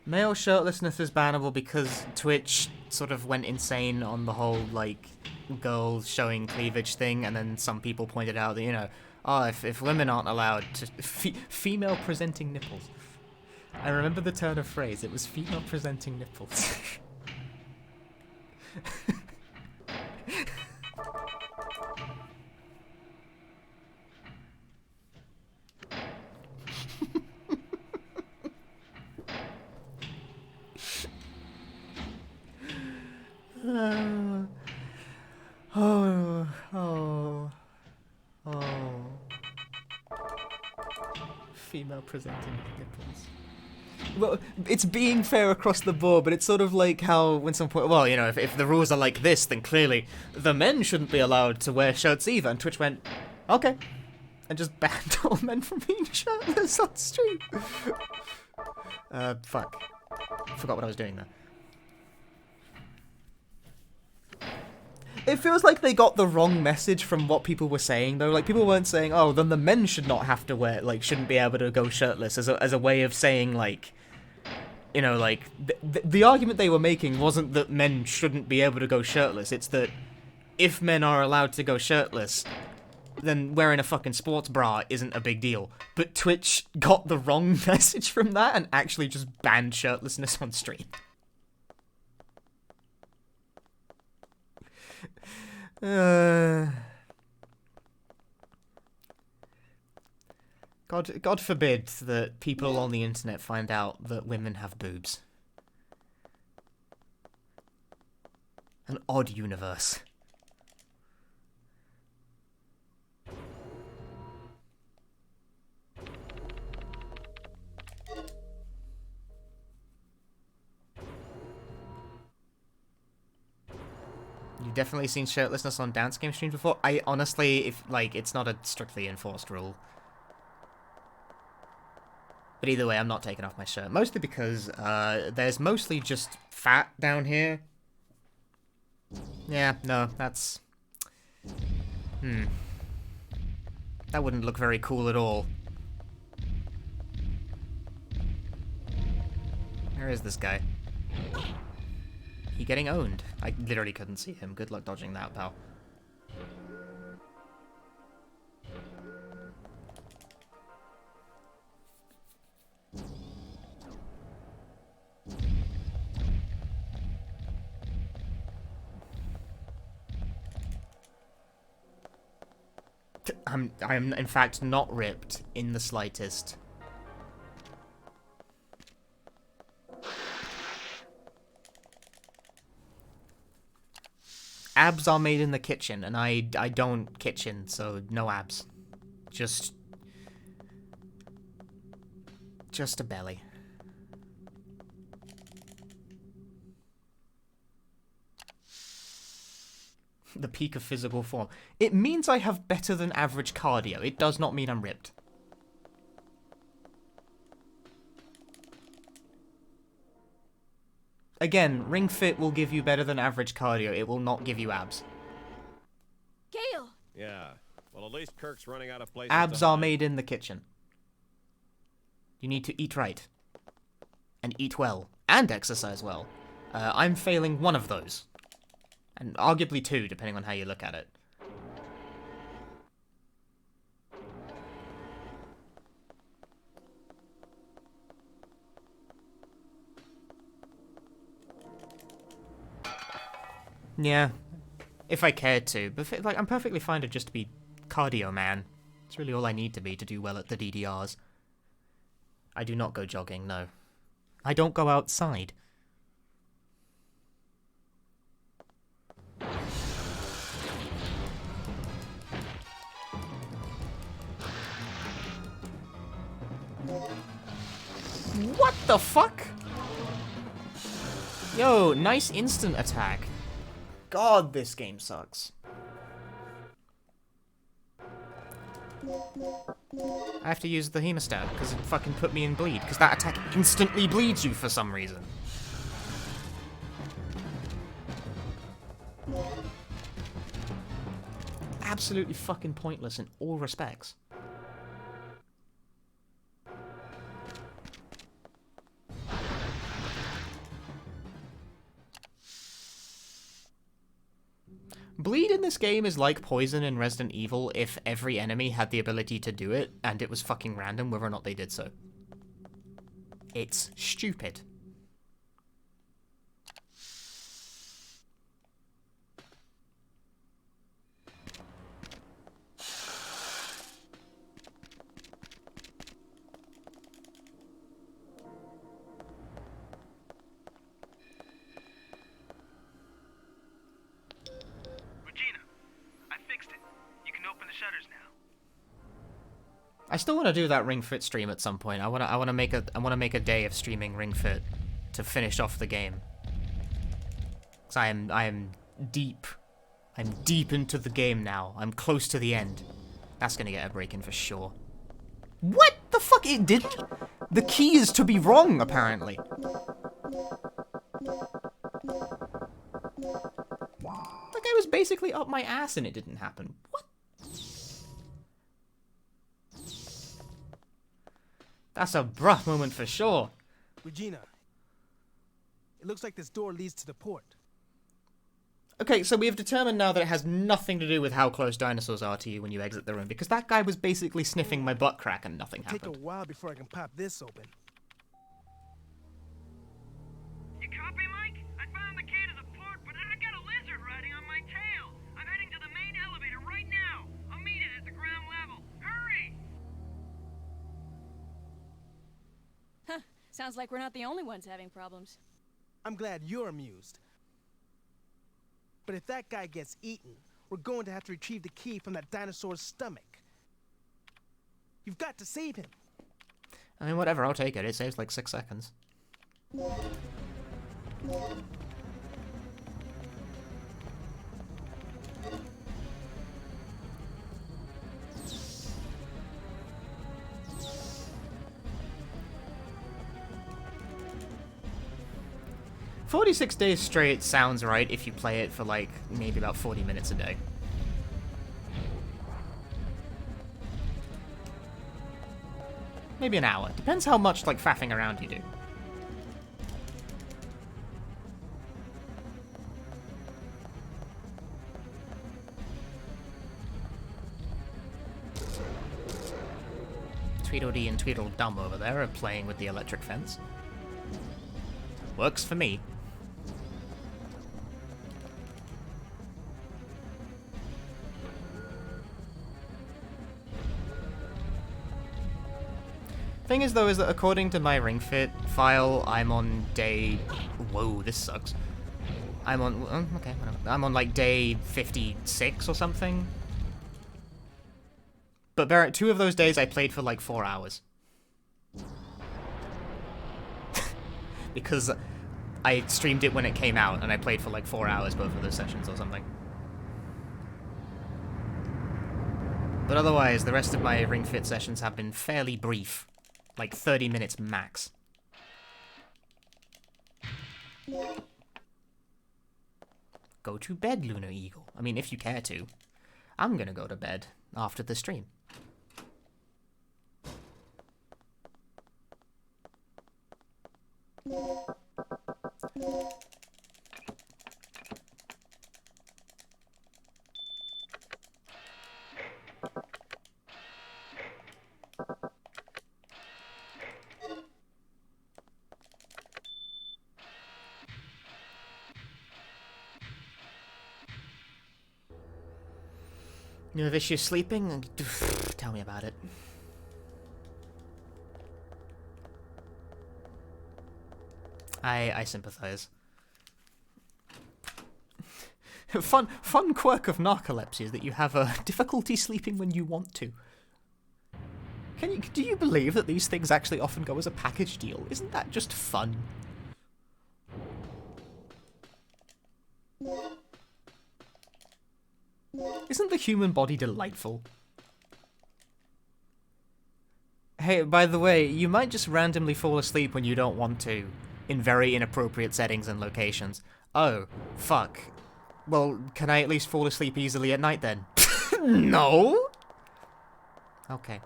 Male shirtlessness is bannable because Twitch sort of went insane on the whole, like, girls showing cleavage thing, and then some people pointed out that, you know, oh, if women aren't allowed to... female presenting nipples. I remember the turn of phrase, it was female presenting nipples. Female presenting nipples. Well, it's being fair across the board, but it's sort of like how when some point, well, you know, if the rules are like this, then clearly the men shouldn't be allowed to wear shirts either. And Twitch went, okay, and just banned all men from being shirtless on stream. Fuck. Forgot what I was doing there. It feels like they got the wrong message from what people were saying, though. Like, people weren't saying, oh, then the men should not have to wear, like, shouldn't be able to go shirtless as a way of saying, like, you know, like, the argument they were making wasn't that men shouldn't be able to go shirtless. It's that if men are allowed to go shirtless, then wearing a fucking sports bra isn't a big deal. But Twitch got the wrong message from that and actually just banned shirtlessness on stream. God forbid that people on the internet find out that women have boobs. An odd universe. You've definitely seen shirtlessness on dance game streams before. I honestly, if like, it's not a strictly enforced rule. But either way, I'm not taking off my shirt. Mostly because there's mostly just fat down here. Yeah, no, that's... That wouldn't look very cool at all. Where is this guy? He getting owned. I literally couldn't see him. Good luck dodging that, pal. I'm in fact not ripped in the slightest. Abs are made in the kitchen, and I don't kitchen, so no abs. Just a belly. The peak of physical form. It means I have better than average cardio. It does not mean I'm ripped. Again, Ring Fit will give you better than average cardio. It will not give you abs. Gale! Yeah. Well, at least Kirk's running out of places. Abs are made in the kitchen. You need to eat right. And eat well. And exercise well. I'm failing one of those. And arguably two, depending on how you look at it. Yeah, if I cared to, but like I'm perfectly fine to just be cardio man. It's really all I need to be to do well at the DDRs. I do not go jogging, no. I don't go outside. What the fuck? Yo, nice instant attack. God, this game sucks. I have to use the hemostat because it fucking put me in bleed, because that attack instantly bleeds you for some reason. Absolutely fucking pointless in all respects. Bleed in this game is like poison in Resident Evil if every enemy had the ability to do it, and it was fucking random whether or not they did so. It's stupid. I still want to do that Ring Fit stream at some point. I want to make a day of streaming Ring Fit to finish off the game. Cause I am deep. I'm deep into the game now. I'm close to the end. That's gonna get a break in for sure. What the fuck? It did. The key is to be wrong, apparently. Like I was basically up my ass and it didn't happen. What? That's a rough moment for sure. Regina, it looks like this door leads to the port. Okay, so we have determined now that it has nothing to do with how close dinosaurs are to you when you exit the room, because that guy was basically sniffing my butt crack and nothing It'll happened. take a while before I can pop this open. You copy, Mike? I found the key to the port, but I got a lizard riding on my tail. I'm heading to the main elevator right now. I'll meet it at the ground level. Hurry! Sounds like we're not the only ones having problems. I'm glad you're amused. But if that guy gets eaten, we're going to have to retrieve the key from that dinosaur's stomach. You've got to save him. I mean, whatever, I'll take it. It saves like 6 seconds. "46 days straight" sounds right if you play it for like maybe about 40 minutes a day. Maybe an hour. Depends how much like faffing around you do. Tweedledee and Tweedledum over there are playing with the electric fence. Works for me. Thing is, though, is that according to my Ring Fit file, I'm on day... Whoa, this sucks. I'm on... okay, whatever. I'm on, like, day 56 or something. But 2 of those days I played for, like, 4 hours. Because I streamed it when it came out, and I played for, like, 4 hours both of those sessions or something. But otherwise, the rest of my Ring Fit sessions have been fairly brief. Like 30 minutes max. Go to bed, Lunar Eagle. I mean, if you care to. I'm gonna go to bed after the stream. You have issues sleeping? Tell me about it. I sympathize. Fun quirk of narcolepsy is that you have difficulty sleeping when you want to. Do you believe that these things actually often go as a package deal? Isn't that just fun? Isn't the human body delightful? Hey, by the way, you might just randomly fall asleep when you don't want to, in very inappropriate settings and locations. Oh, fuck. Well, can I at least fall asleep easily at night then? No? Okay.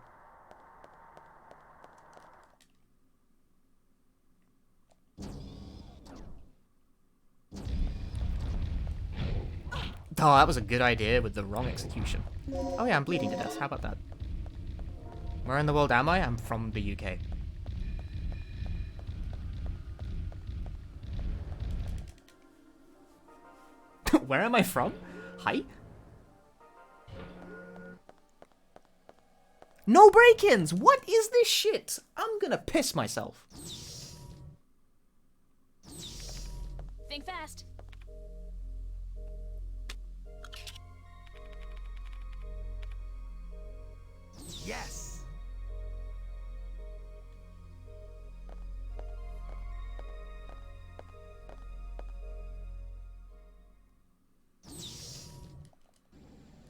Oh, that was a good idea with the wrong execution. Oh yeah, I'm bleeding to death. How about that? Where in the world am I? I'm from the UK. Where am I from? Hi? No break-ins! What is this shit? I'm gonna piss myself. Think fast. Yes.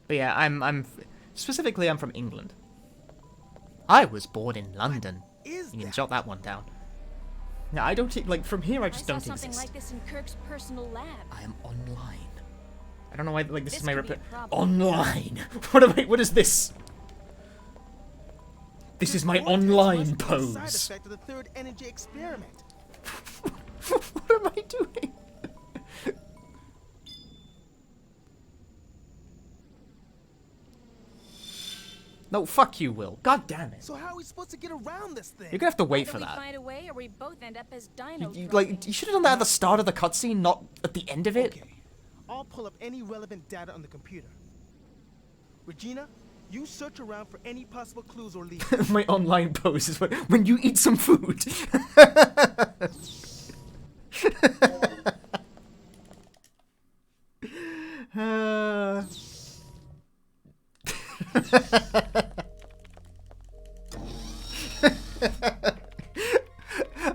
But yeah, I'm specifically I'm from England. I was born in London. Is You can that? jot that one down. Yeah, I don't think, like, from here I just I saw don't something exist. like this in Kirk's personal lab. I am online. I don't know why, like, this is This my could be rep- a problem. Online! What is this? This is my Vortex online must be a pose. Side effect of the third energy experiment. What am I doing? No, fuck you, Will. God damn it. So how are we supposed to get around this thing? You're gonna have to wait Either for we that. find a way, or we both end up as Dino. You should have done that at the start of the cutscene, not at the end of it. Okay. I'll pull up any relevant data on the computer. Regina, you search around for any possible clues or leads. My online pose is when you eat some food.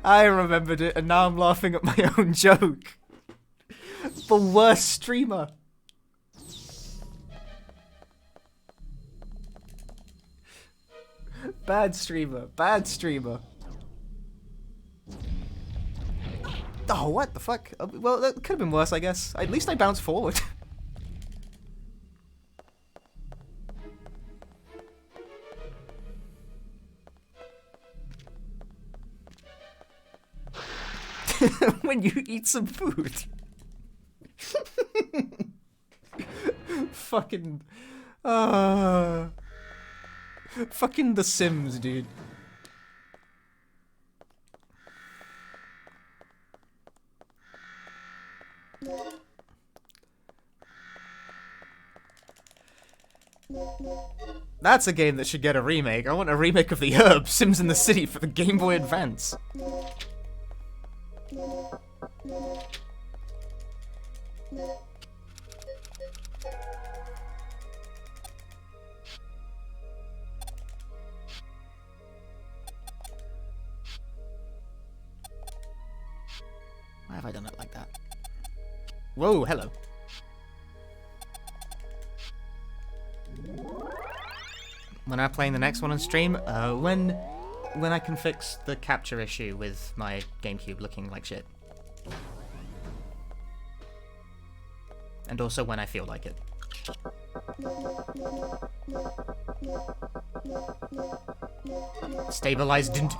I remembered it, and now I'm laughing at my own joke. The worst streamer. Bad streamer. Bad streamer. Oh, what the fuck? Well, that could have been worse, I guess. At least I bounced forward. When you eat some food. Fucking... Fucking The Sims, dude. That's a game that should get a remake. I want a remake of The Herb, Sims in the City for the Game Boy Advance. Why have I done it like that? Whoa, hello. When I'm playing the next one on stream, when I can fix the capture issue with my GameCube looking like shit. And also when I feel like it. Stabilized didn't...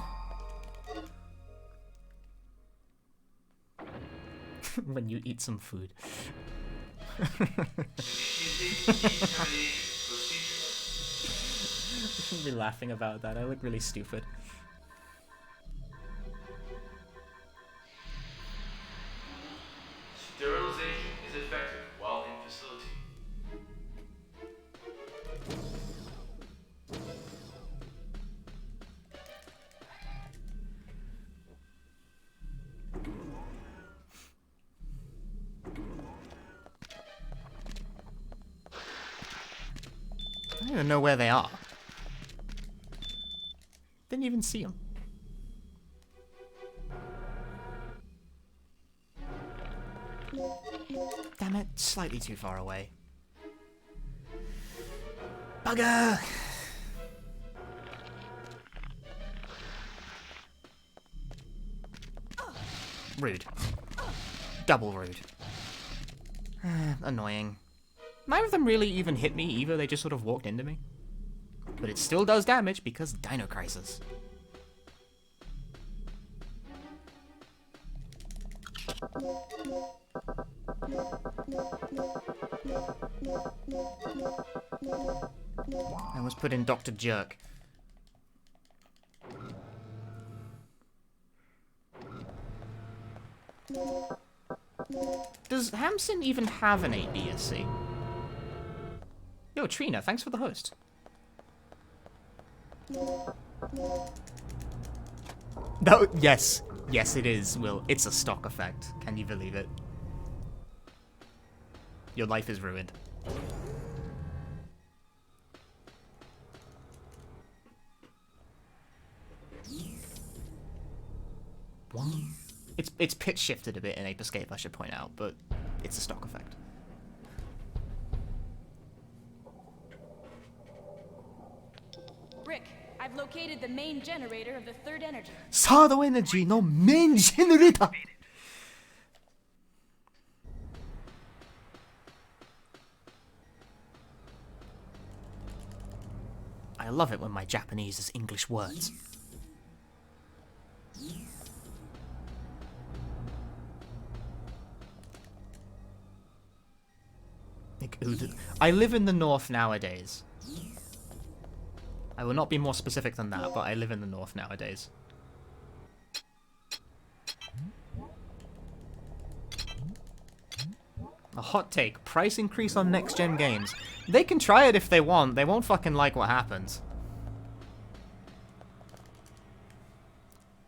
When you eat some food. I shouldn't be laughing about that. I look really stupid. Sterilization is effective while in facility. I don't even know where they are. Didn't even see him. Damn it, slightly too far away. Bugger! Rude. Double rude. Annoying. Neither of them really even hit me either, they just sort of walked into me. But it still does damage because Dino Crisis. I was put in Dr. Jerk. Does Hamson even have an ABSC? Yo, Trina, thanks for the host. No, yes. Yes, it is, Will. It's a stock effect. Can you believe it? Your life is ruined. What? It's pitch shifted a bit in Ape Escape, I should point out, but it's a stock effect. Rick, I've located the main generator of the third energy. Sado Energy no main generator! I love it when my Japanese is English words. I live in the north nowadays. I will not be more specific than that, but I live in the north nowadays. A hot take. Price increase on next-gen games. They can try it if they want. They won't fucking like what happens.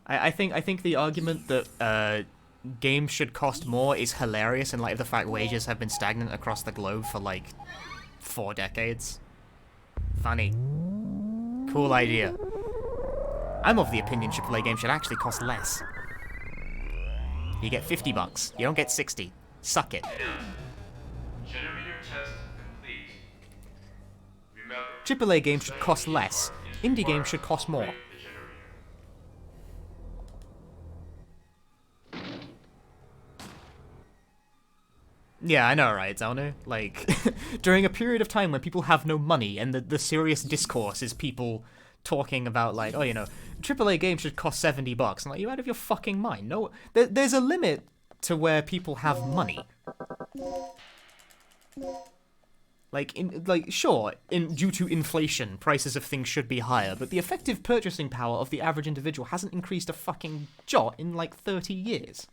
I think the argument that games should cost more is hilarious in light of the fact wages have been stagnant across the globe for like 4 decades. Funny. Cool idea. I'm of the opinion AAA games should actually cost less. You get $50. You don't get 60. Suck it. Generator test complete. Remember, AAA games should cost less. Indie games should cost more. the generator. Yeah, I know, right, Zelno? Like, during a period of time when people have no money and the serious discourse is people talking about, like, oh, you know, AAA games should cost $70. I'm like, you out of your fucking mind? No, there's a limit to where people have money. Like, sure, due to inflation, prices of things should be higher, but the effective purchasing power of the average individual hasn't increased a fucking jot in, like, 30 years.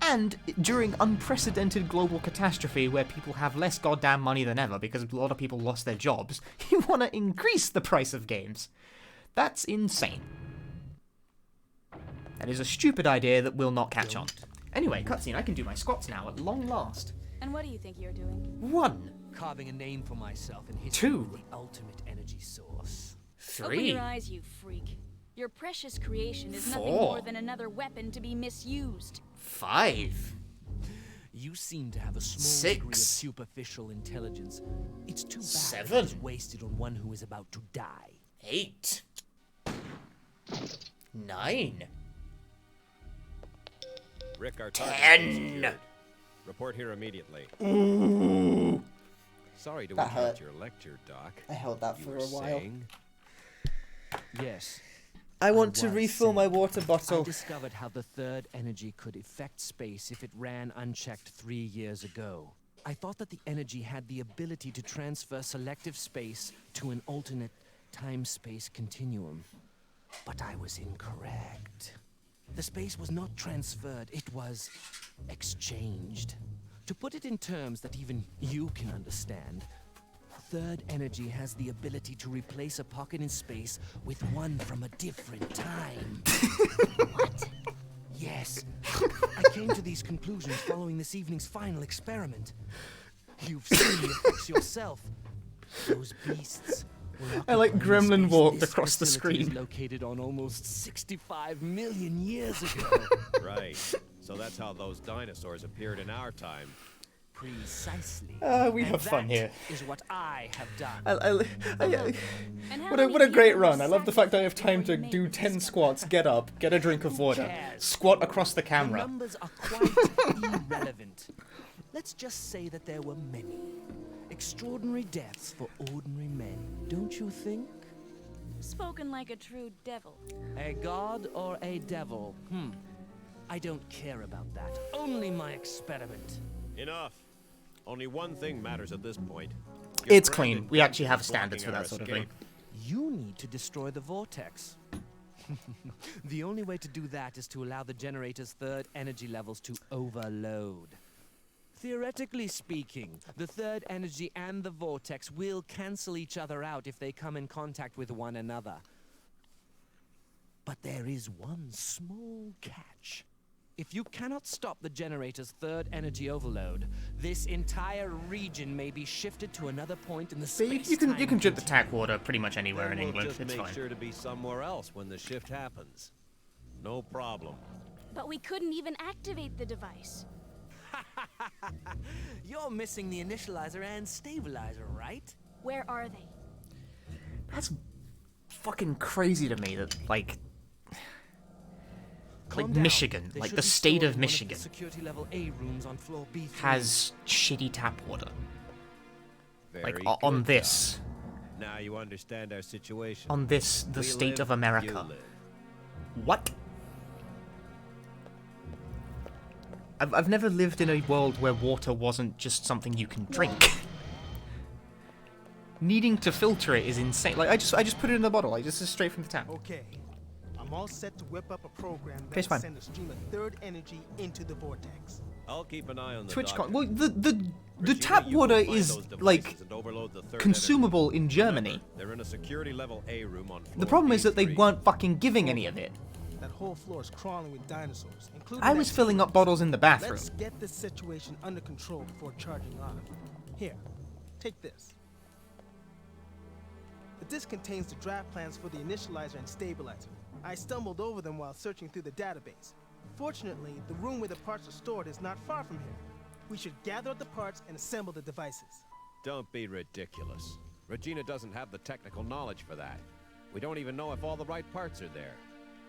And during unprecedented global catastrophe where people have less goddamn money than ever because a lot of people lost their jobs, you want to increase the price of games. That's insane. That is a stupid idea that will not catch on. Anyway, cutscene, I can do my squats now at long last. And what do you think you're doing? 1, Carving a name for myself in history 2, with the ultimate energy source. Open 3, your eyes, you freak. Your precious creation is nothing 4. more than another weapon to be misused. 5. You seem to have a small 6. degree of superficial intelligence. It's too bad 7. it's wasted on one who is about to die. 8. 9. Rick, our target 10. is secured. Report here immediately. Ooh. Sorry to That interrupt hurt. your lecture, Doc. I held that You for were a while. saying? Yes. I want I to was refill my saying, water I bottle. discovered how the third energy could affect space if it ran unchecked 3 years ago. I thought that the energy had the ability to transfer selective space to an alternate time-space continuum. But I was incorrect. The space was not transferred, it was exchanged. To put it in terms that even you can understand, third energy has the ability to replace a pocket in space with one from a different time. What? Yes. I came to these these conclusions following this evening's final experiment. You've seen the effects yourself. Those beasts were I like occupying gremlin space walked this across the facility is screen. located on almost 65 million years ago. Right. So that's how those dinosaurs appeared in our time. Precisely. We And have fun that here. is what I have done. And how What a many great people run. were I love the fact I have sacrificed time to before you do made 10 this squats, get up, get a drink of water, cares? squat across the The camera. numbers are quite irrelevant. Let's just say that there were many. Extraordinary deaths for ordinary men, don't you think? Spoken like a true devil. A god or a devil? I don't care about that. Only my experiment. Enough. Only one thing matters at this point. It's clean. We actually have standards for that sort of thing. You need to destroy the vortex. The only way to do that is to allow the generator's third energy levels to overload. Theoretically speaking, the third energy and the vortex will cancel each other out if they come in contact with one another. But there is one small catch. If you cannot stop the generator's third energy overload, this entire region may be shifted to another point in the space. You can drip the tack water pretty much anywhere in Then we'll England. just It's make fine. sure to be somewhere else when the shift happens. No problem. But we couldn't even activate the device. You're missing the initializer and stabilizer, right? Where are they? That's fucking crazy to me that like Calm down. Michigan, They like should the be state stored of in one Michigan the security level A rooms on floor B3. has shitty tap water. Like Very on good, this, John. Now you understand our situation. on this, the We state live, of you America. live. What? I've never lived in a world where water wasn't just something you can drink. Needing to filter it is insane. Like I just put it in the bottle. Like this is straight from the tap. Okay, I'm all set to whip up a program Okay, that it's fine. send a stream of third energy into the vortex. I'll keep an eye on the TwitchCon. docket. Well, the Regina, tap you go water find is those devices like and overload the third consumable in energy. Germany. Remember, they're in a security level A room on floor The problem is that they B3. weren't fucking giving any of it. That whole floor is crawling with dinosaurs, including I was that filling up bottles in the bathroom. Let's get this situation under control before charging on. Here, take this. The disc contains the draft plans for the initializer and stabilizer. I stumbled over them while searching through the database. Fortunately, the room where the parts are stored is not far from here. We should gather up the parts and assemble the devices. Don't be ridiculous. Regina doesn't have the technical knowledge for that. We don't even know if all the right parts are there.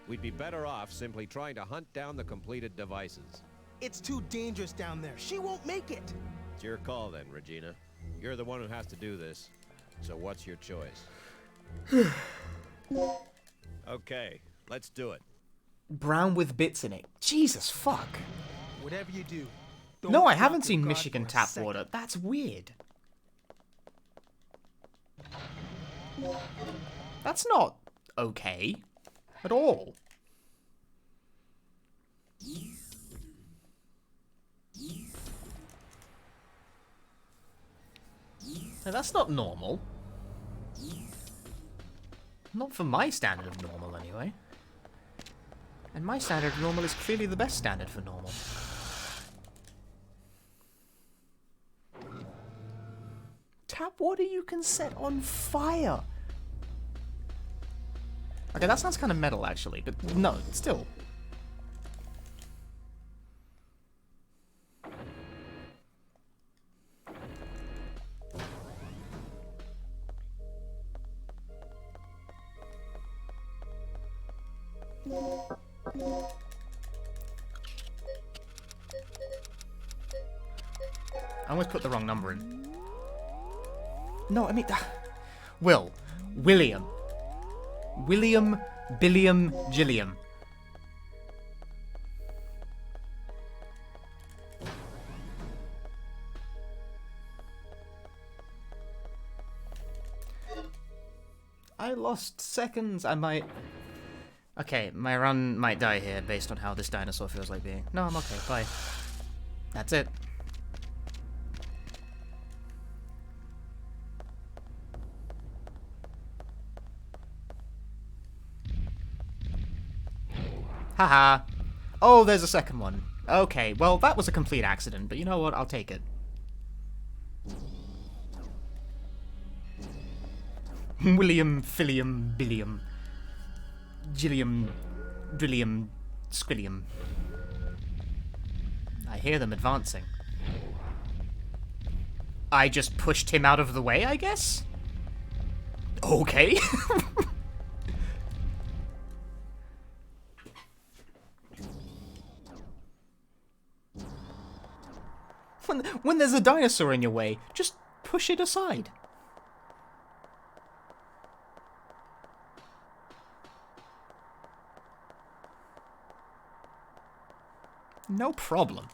We'd be better off simply trying to hunt down the completed devices. It's too dangerous down there. She won't make it. It's your call then, Regina. You're the one who has to do this. So what's your choice? Okay, let's do it. Brown with bits in it. Jesus fuck. Whatever you do. No, don't I drop haven't your seen guard Michigan for a tap second. water. That's weird. That's not okay at all. Now, that's not normal. Not for my standard of normal, anyway. And my standard of normal is clearly the best standard for normal. Tap water you can set on fire. Okay, that sounds kind of metal, actually, but no, still. I almost put the wrong number in. No, I mean... William, Billiam, Gilliam. I lost seconds. I might... Okay, my run might die here based on how this dinosaur feels like being. No, I'm okay. Bye. That's it. Haha. Oh, there's a second one. Okay, well, that was a complete accident, but you know what? I'll take it. William, Philium, Billiam, Gilliam, Drillium, Squillium. I hear them advancing. I just pushed him out of the way, I guess? Okay. When there's a dinosaur in your way, just push it aside. No problem.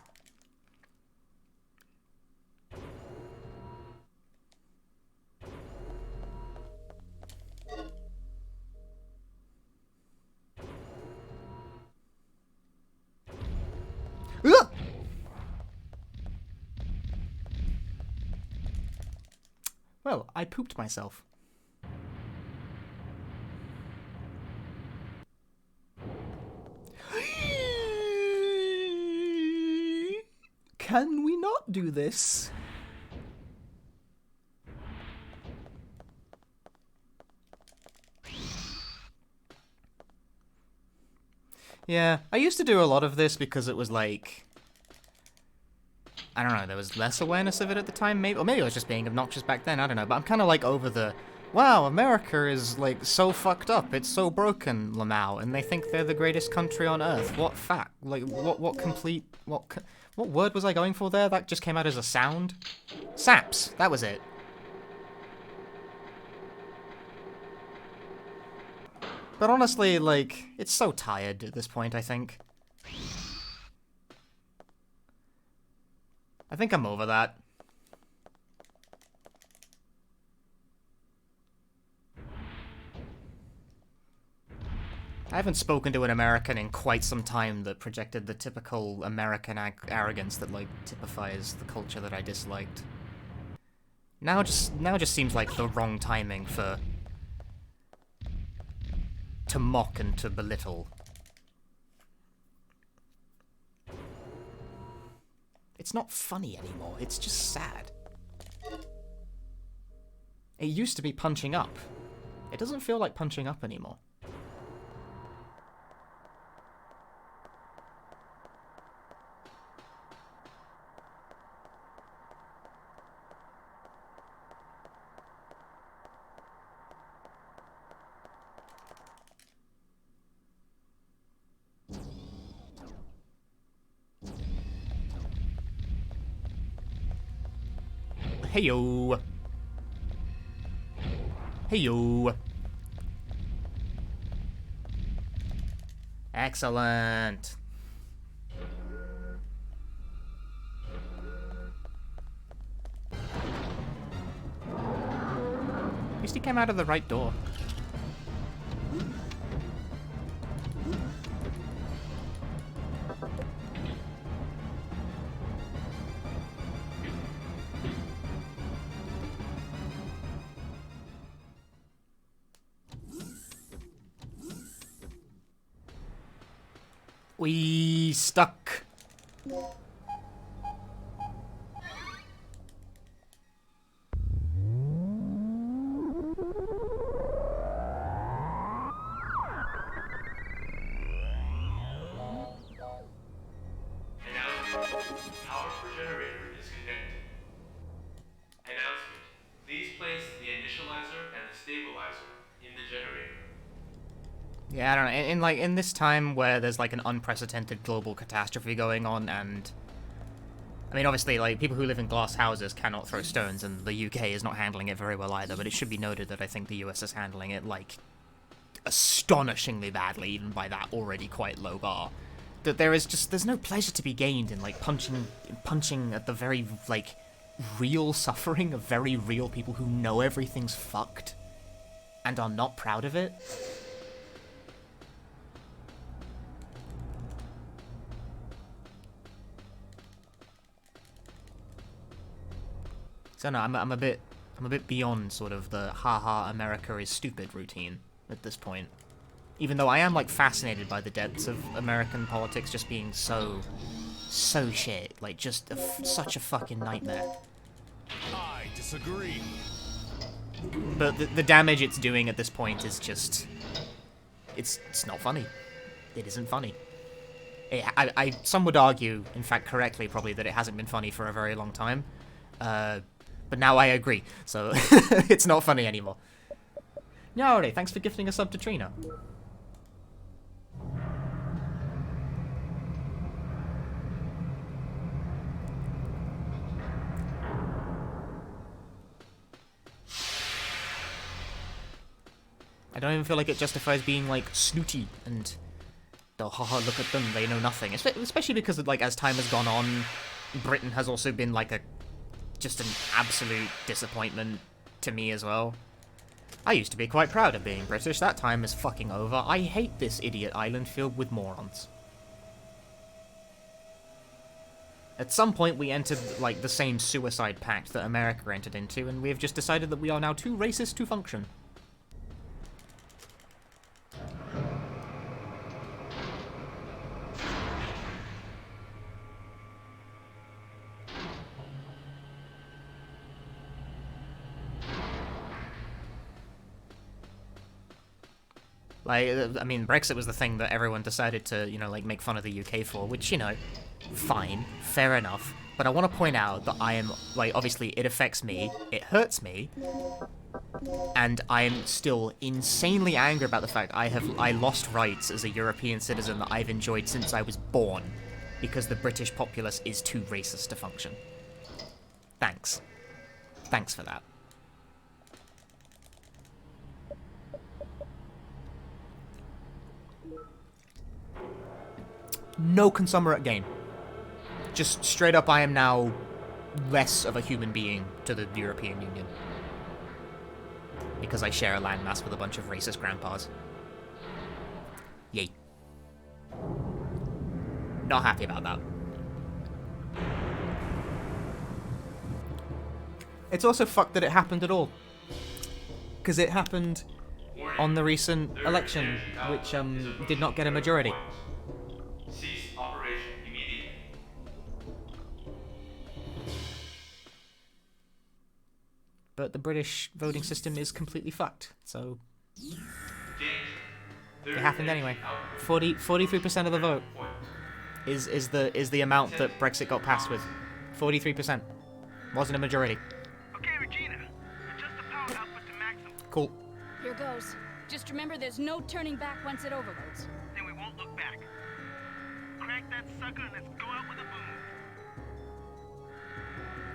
Ugh! Well, I pooped myself. Can we not do this? Yeah, I used to do a lot of this because it was like... I don't know, there was less awareness of it at the time, maybe, or maybe I was just being obnoxious back then, I don't know, but I'm kind of like over the, wow, America is like so fucked up, it's so broken, Lamau, and they think they're the greatest country on earth. What fact? Like, what word was I going for there? That just came out as a sound? Saps, that was it. But honestly, like, it's so tired at this point, I think. I think I'm over that. I haven't spoken to an American in quite some time that projected the typical American arrogance that, like, typifies the culture that I disliked. Now just seems like the wrong timing for... to mock and to belittle. It's not funny anymore, it's just sad. It used to be punching up. It doesn't feel like punching up anymore. Heyo. Heyo. Excellent. At least he came out of the right door. We stuck. Power for generator is connected. Announcement. Please place the initializer and the stabilizer in the generator. Yeah, I don't know. In this time where there's like an unprecedented global catastrophe going on, and I mean, obviously, like, people who live in glass houses cannot throw stones, and the UK is not handling it very well either. But it should be noted that I think the US is handling it like astonishingly badly, even by that already quite low bar. That there's no pleasure to be gained in like punching at the very like real suffering of very real people who know everything's fucked and are not proud of it. So no, I'm a bit beyond sort of the haha America is stupid routine at this point. Even though I am like fascinated by the depths of American politics just being so so shit. Like, just such a fucking nightmare. I disagree. But the damage it's doing at this point is just... It's not funny. It isn't funny. Some would argue, in fact correctly probably, that it hasn't been funny for a very long time. But now I agree, so it's not funny anymore. Nyari, thanks for gifting a sub to Trina. I don't even feel like it justifies being, like, snooty and, oh, haha, look at them, they know nothing. Especially because, like, as time has gone on, Britain has also been, like, just an absolute disappointment to me as well. I used to be quite proud of being British. That time is fucking over. I hate this idiot island filled with morons. At some point, we entered, like, the same suicide pact that America entered into, and we have just decided that we are now too racist to function. Like, I mean, Brexit was the thing that everyone decided to, you know, like, make fun of the UK for, which, you know, fine, fair enough. But I want to point out that I am, like, obviously it affects me, it hurts me, and I am still insanely angry about the fact I lost rights as a European citizen that I've enjoyed since I was born, because the British populace is too racist to function. Thanks. Thanks for that. No consummate game. Just straight up, I am now less of a human being to the European Union. Because I share a landmass with a bunch of racist grandpas. Yay. Not happy about that. It's also fucked that it happened at all. Because it happened on the recent election, which did not get a majority. Cease operation immediately. But the British voting system is completely fucked, so it happened anyway. 43% of the vote is the amount that Brexit got passed with. 43%. Wasn't a majority. Okay, Regina. Adjust the power output to maximum. Cool. Here goes. Just remember there's no turning back once it overloads. Then we won't look back. Crank that sucker and let's go out with a boom.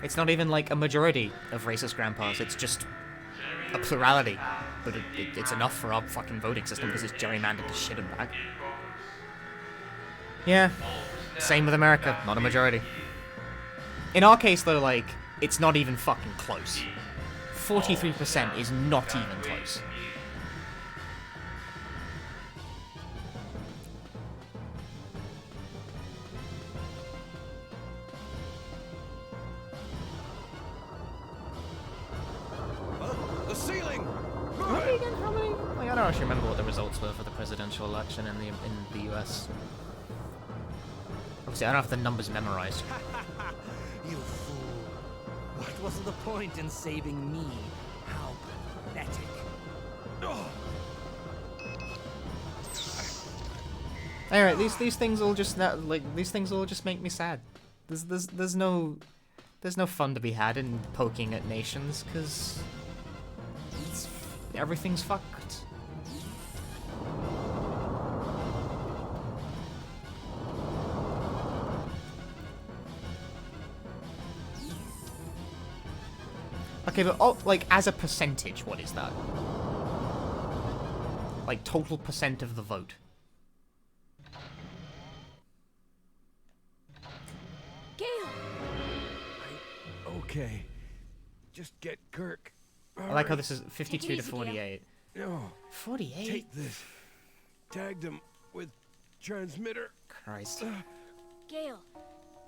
It's not even like a majority of racist grandpas, it's just a plurality. But it's enough for our fucking voting system because it's gerrymandered to shit and back. Yeah, same with America, not a majority. In our case though, like, it's not even fucking close. 43% is not even close. The ceiling! How many? Like, I don't actually remember what the results were for the presidential election in the US. Obviously, I don't have the numbers memorized. You fool. What was the point in saving me? How pathetic. Alright, these things all just these things all just make me sad. There's no fun to be had in poking at nations, cause everything's fucked. Okay, but like as a percentage, what is that? Like total percent of the vote. Gale! Okay. Just get Kirk. I like how this is 52 to 48. No. 48? Take this. Tagged him with transmitter. Christ. Gale!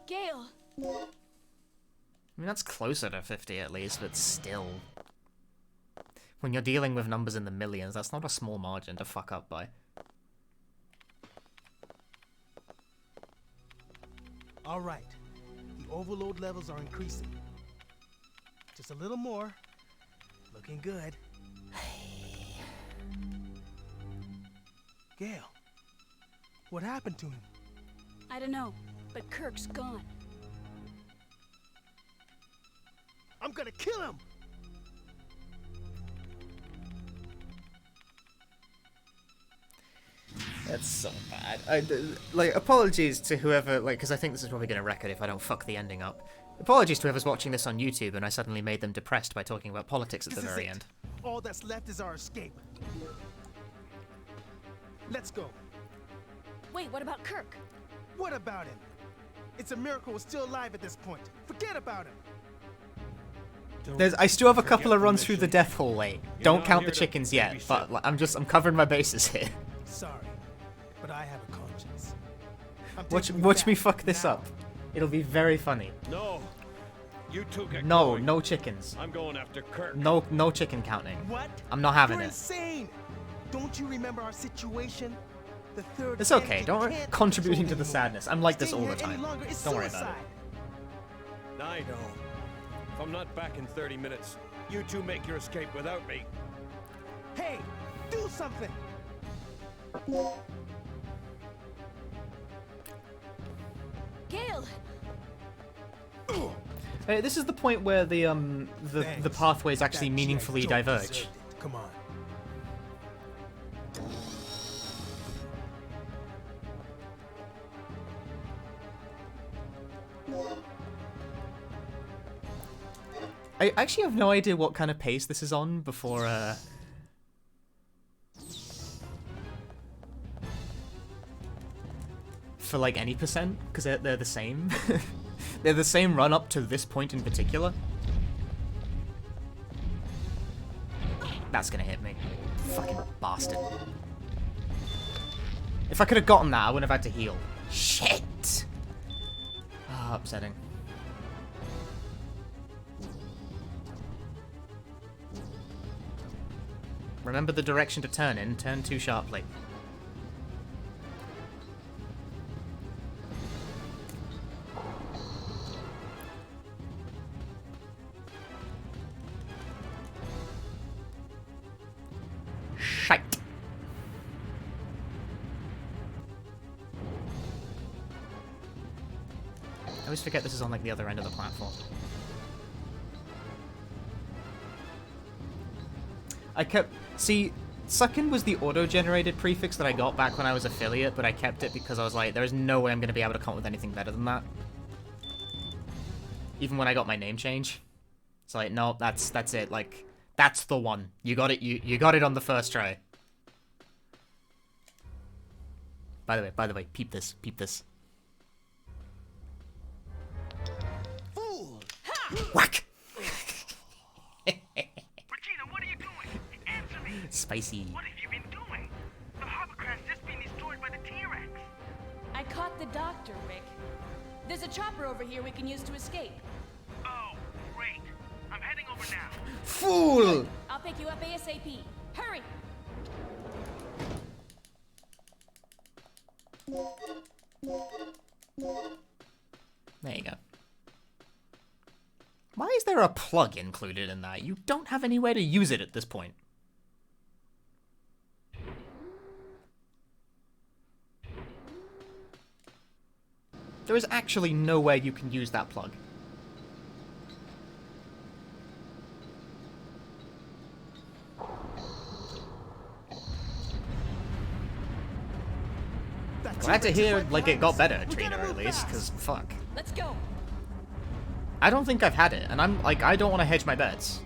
Gale! I mean, that's closer to 50 at least, but still. When you're dealing with numbers in the millions, that's not a small margin to fuck up by. All right. The overload levels are increasing. Just a little more. Looking good. Gail, what happened to him? I don't know, but Kirk's gone. I'm gonna kill him! That's so bad. Like, apologies to whoever, like, because I think this is probably going to wreck it if I don't fuck the ending up. Apologies to whoever's watching this on YouTube and I suddenly made them depressed by talking about politics at the very end. All that's left is our escape. Let's go. Wait, what about Kirk? What about him? It's a miracle we're still alive at this point. Forget about him. I still have a couple of runs through the death hallway. Don't count the chickens yet, but like, I'm covering my bases here. Sorry, but I have a conscience. Watch me fuck this up. It'll be very funny. No. You two get No, going. no chickens. I'm going after Kirk. No chicken counting. What? I'm not having You're it. insane. Don't you remember our situation? The third It's okay. engine Don't worry. can't Contributing to control the anymore. sadness. I'm like this Staying all the here any time. longer is Don't worry about suicide. it. I know. If I'm not back in 30 minutes, you two make your escape without me. Hey, do something. Gale! This is the point where the pathways actually That meaningfully Joe diverge. deserved it. Come on. I actually have no idea what kind of pace this is on before, for like any percent, because they're the same. They're the same run up to this point in particular. That's gonna hit me. Fucking bastard. If I could have gotten that, I wouldn't have had to heal. Shit! Ah, upsetting. Remember the direction to turn in, turn too sharply. Shite. I always forget this is on like the other end of the platform. See, Suckin was the auto-generated prefix that I got back when I was affiliate, but I kept it because I was like, there's no way I'm going to be able to come up with anything better than that. Even when I got my name change. It's like, no, that's it, like, that's the one. You got it, you got it on the first try. By the way, peep this. Fool! Whack! Regina, what are you doing? Answer me! Spicy. What have you been doing? The hovercraft's just been destroyed by the T-Rex. I caught the doctor, Rick. There's a chopper over here we can use to escape. Oh, great. I'm heading over now. Fool! I'll pick you up ASAP. Hurry! There you go. Why is there a plug included in that? You don't have any way to use it at this point. There is actually no way you can use that plug. Glad to hear, like, it got better, Trina, at least, because fuck. Let's go. I don't think I've had it, and I'm, like, I don't want to hedge my bets.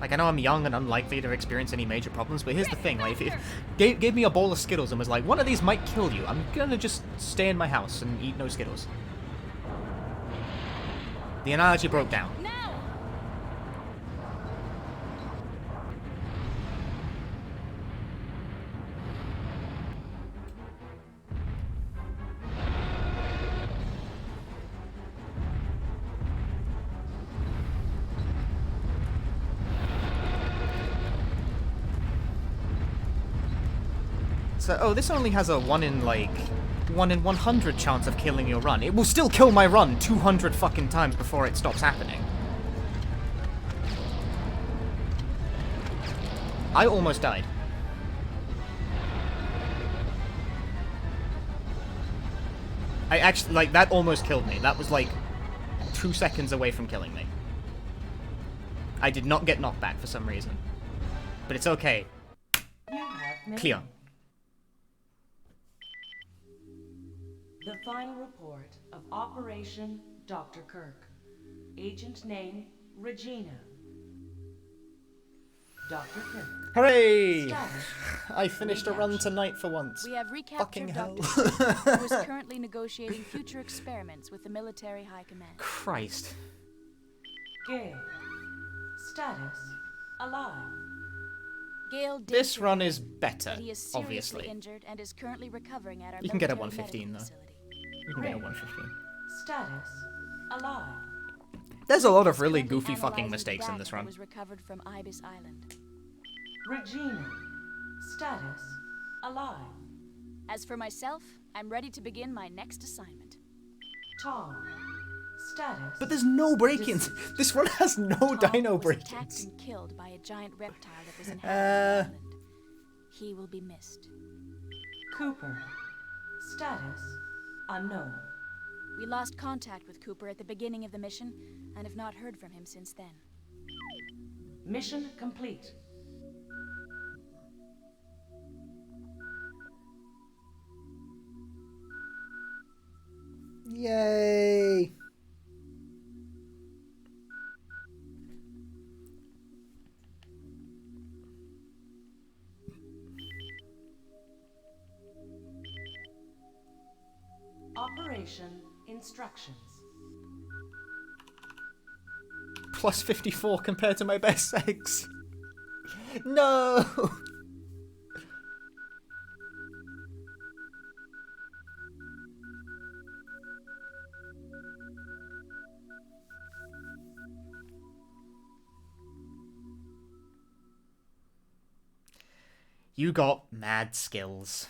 Like, I know I'm young and unlikely to experience any major problems, but here's the thing, like, if you gave me a bowl of Skittles and was like, one of these might kill you, I'm gonna just stay in my house and eat no Skittles. The analogy broke down. Now! So, oh, this only has a 1 in, like, 1 in 100 chance of killing your run. It will still kill my run 200 fucking times before it stops happening. I almost died. I actually, like, that almost killed me. That was like 2 seconds away from killing me. I did not get knocked back for some reason. But it's okay. Clear. The final report of Operation Dr. Kirk. Agent name, Regina. Dr. Kirk. Hooray! Status, I finished a run tonight for once. We have Fucking recaptured hell. Dr. Kirk, who is currently negotiating future experiments with the military high command. Christ. Gale. Status, alive. Gale did This run survive, is better, but he is seriously obviously. injured and is currently recovering at our You can get a military 115 medical though. facility. You can get a 115. Status, alive. There's a lot of He's really currently goofy fucking analyzing mistakes in data this that run. was recovered from Ibis Island. Regina. Status, alive. As for myself, I'm ready to begin my next assignment. Tom. Status. But there's no break-ins. This run has no Tom dino was attacked break-ins. and killed by a giant reptile that was inhabiting the island. He will be missed. Cooper. Status, unknown. We lost contact with Cooper at the beginning of the mission and have not heard from him since then. Mission complete. Yay! Operation instructions. Plus 54 compared to my best sex. No! You got mad skills.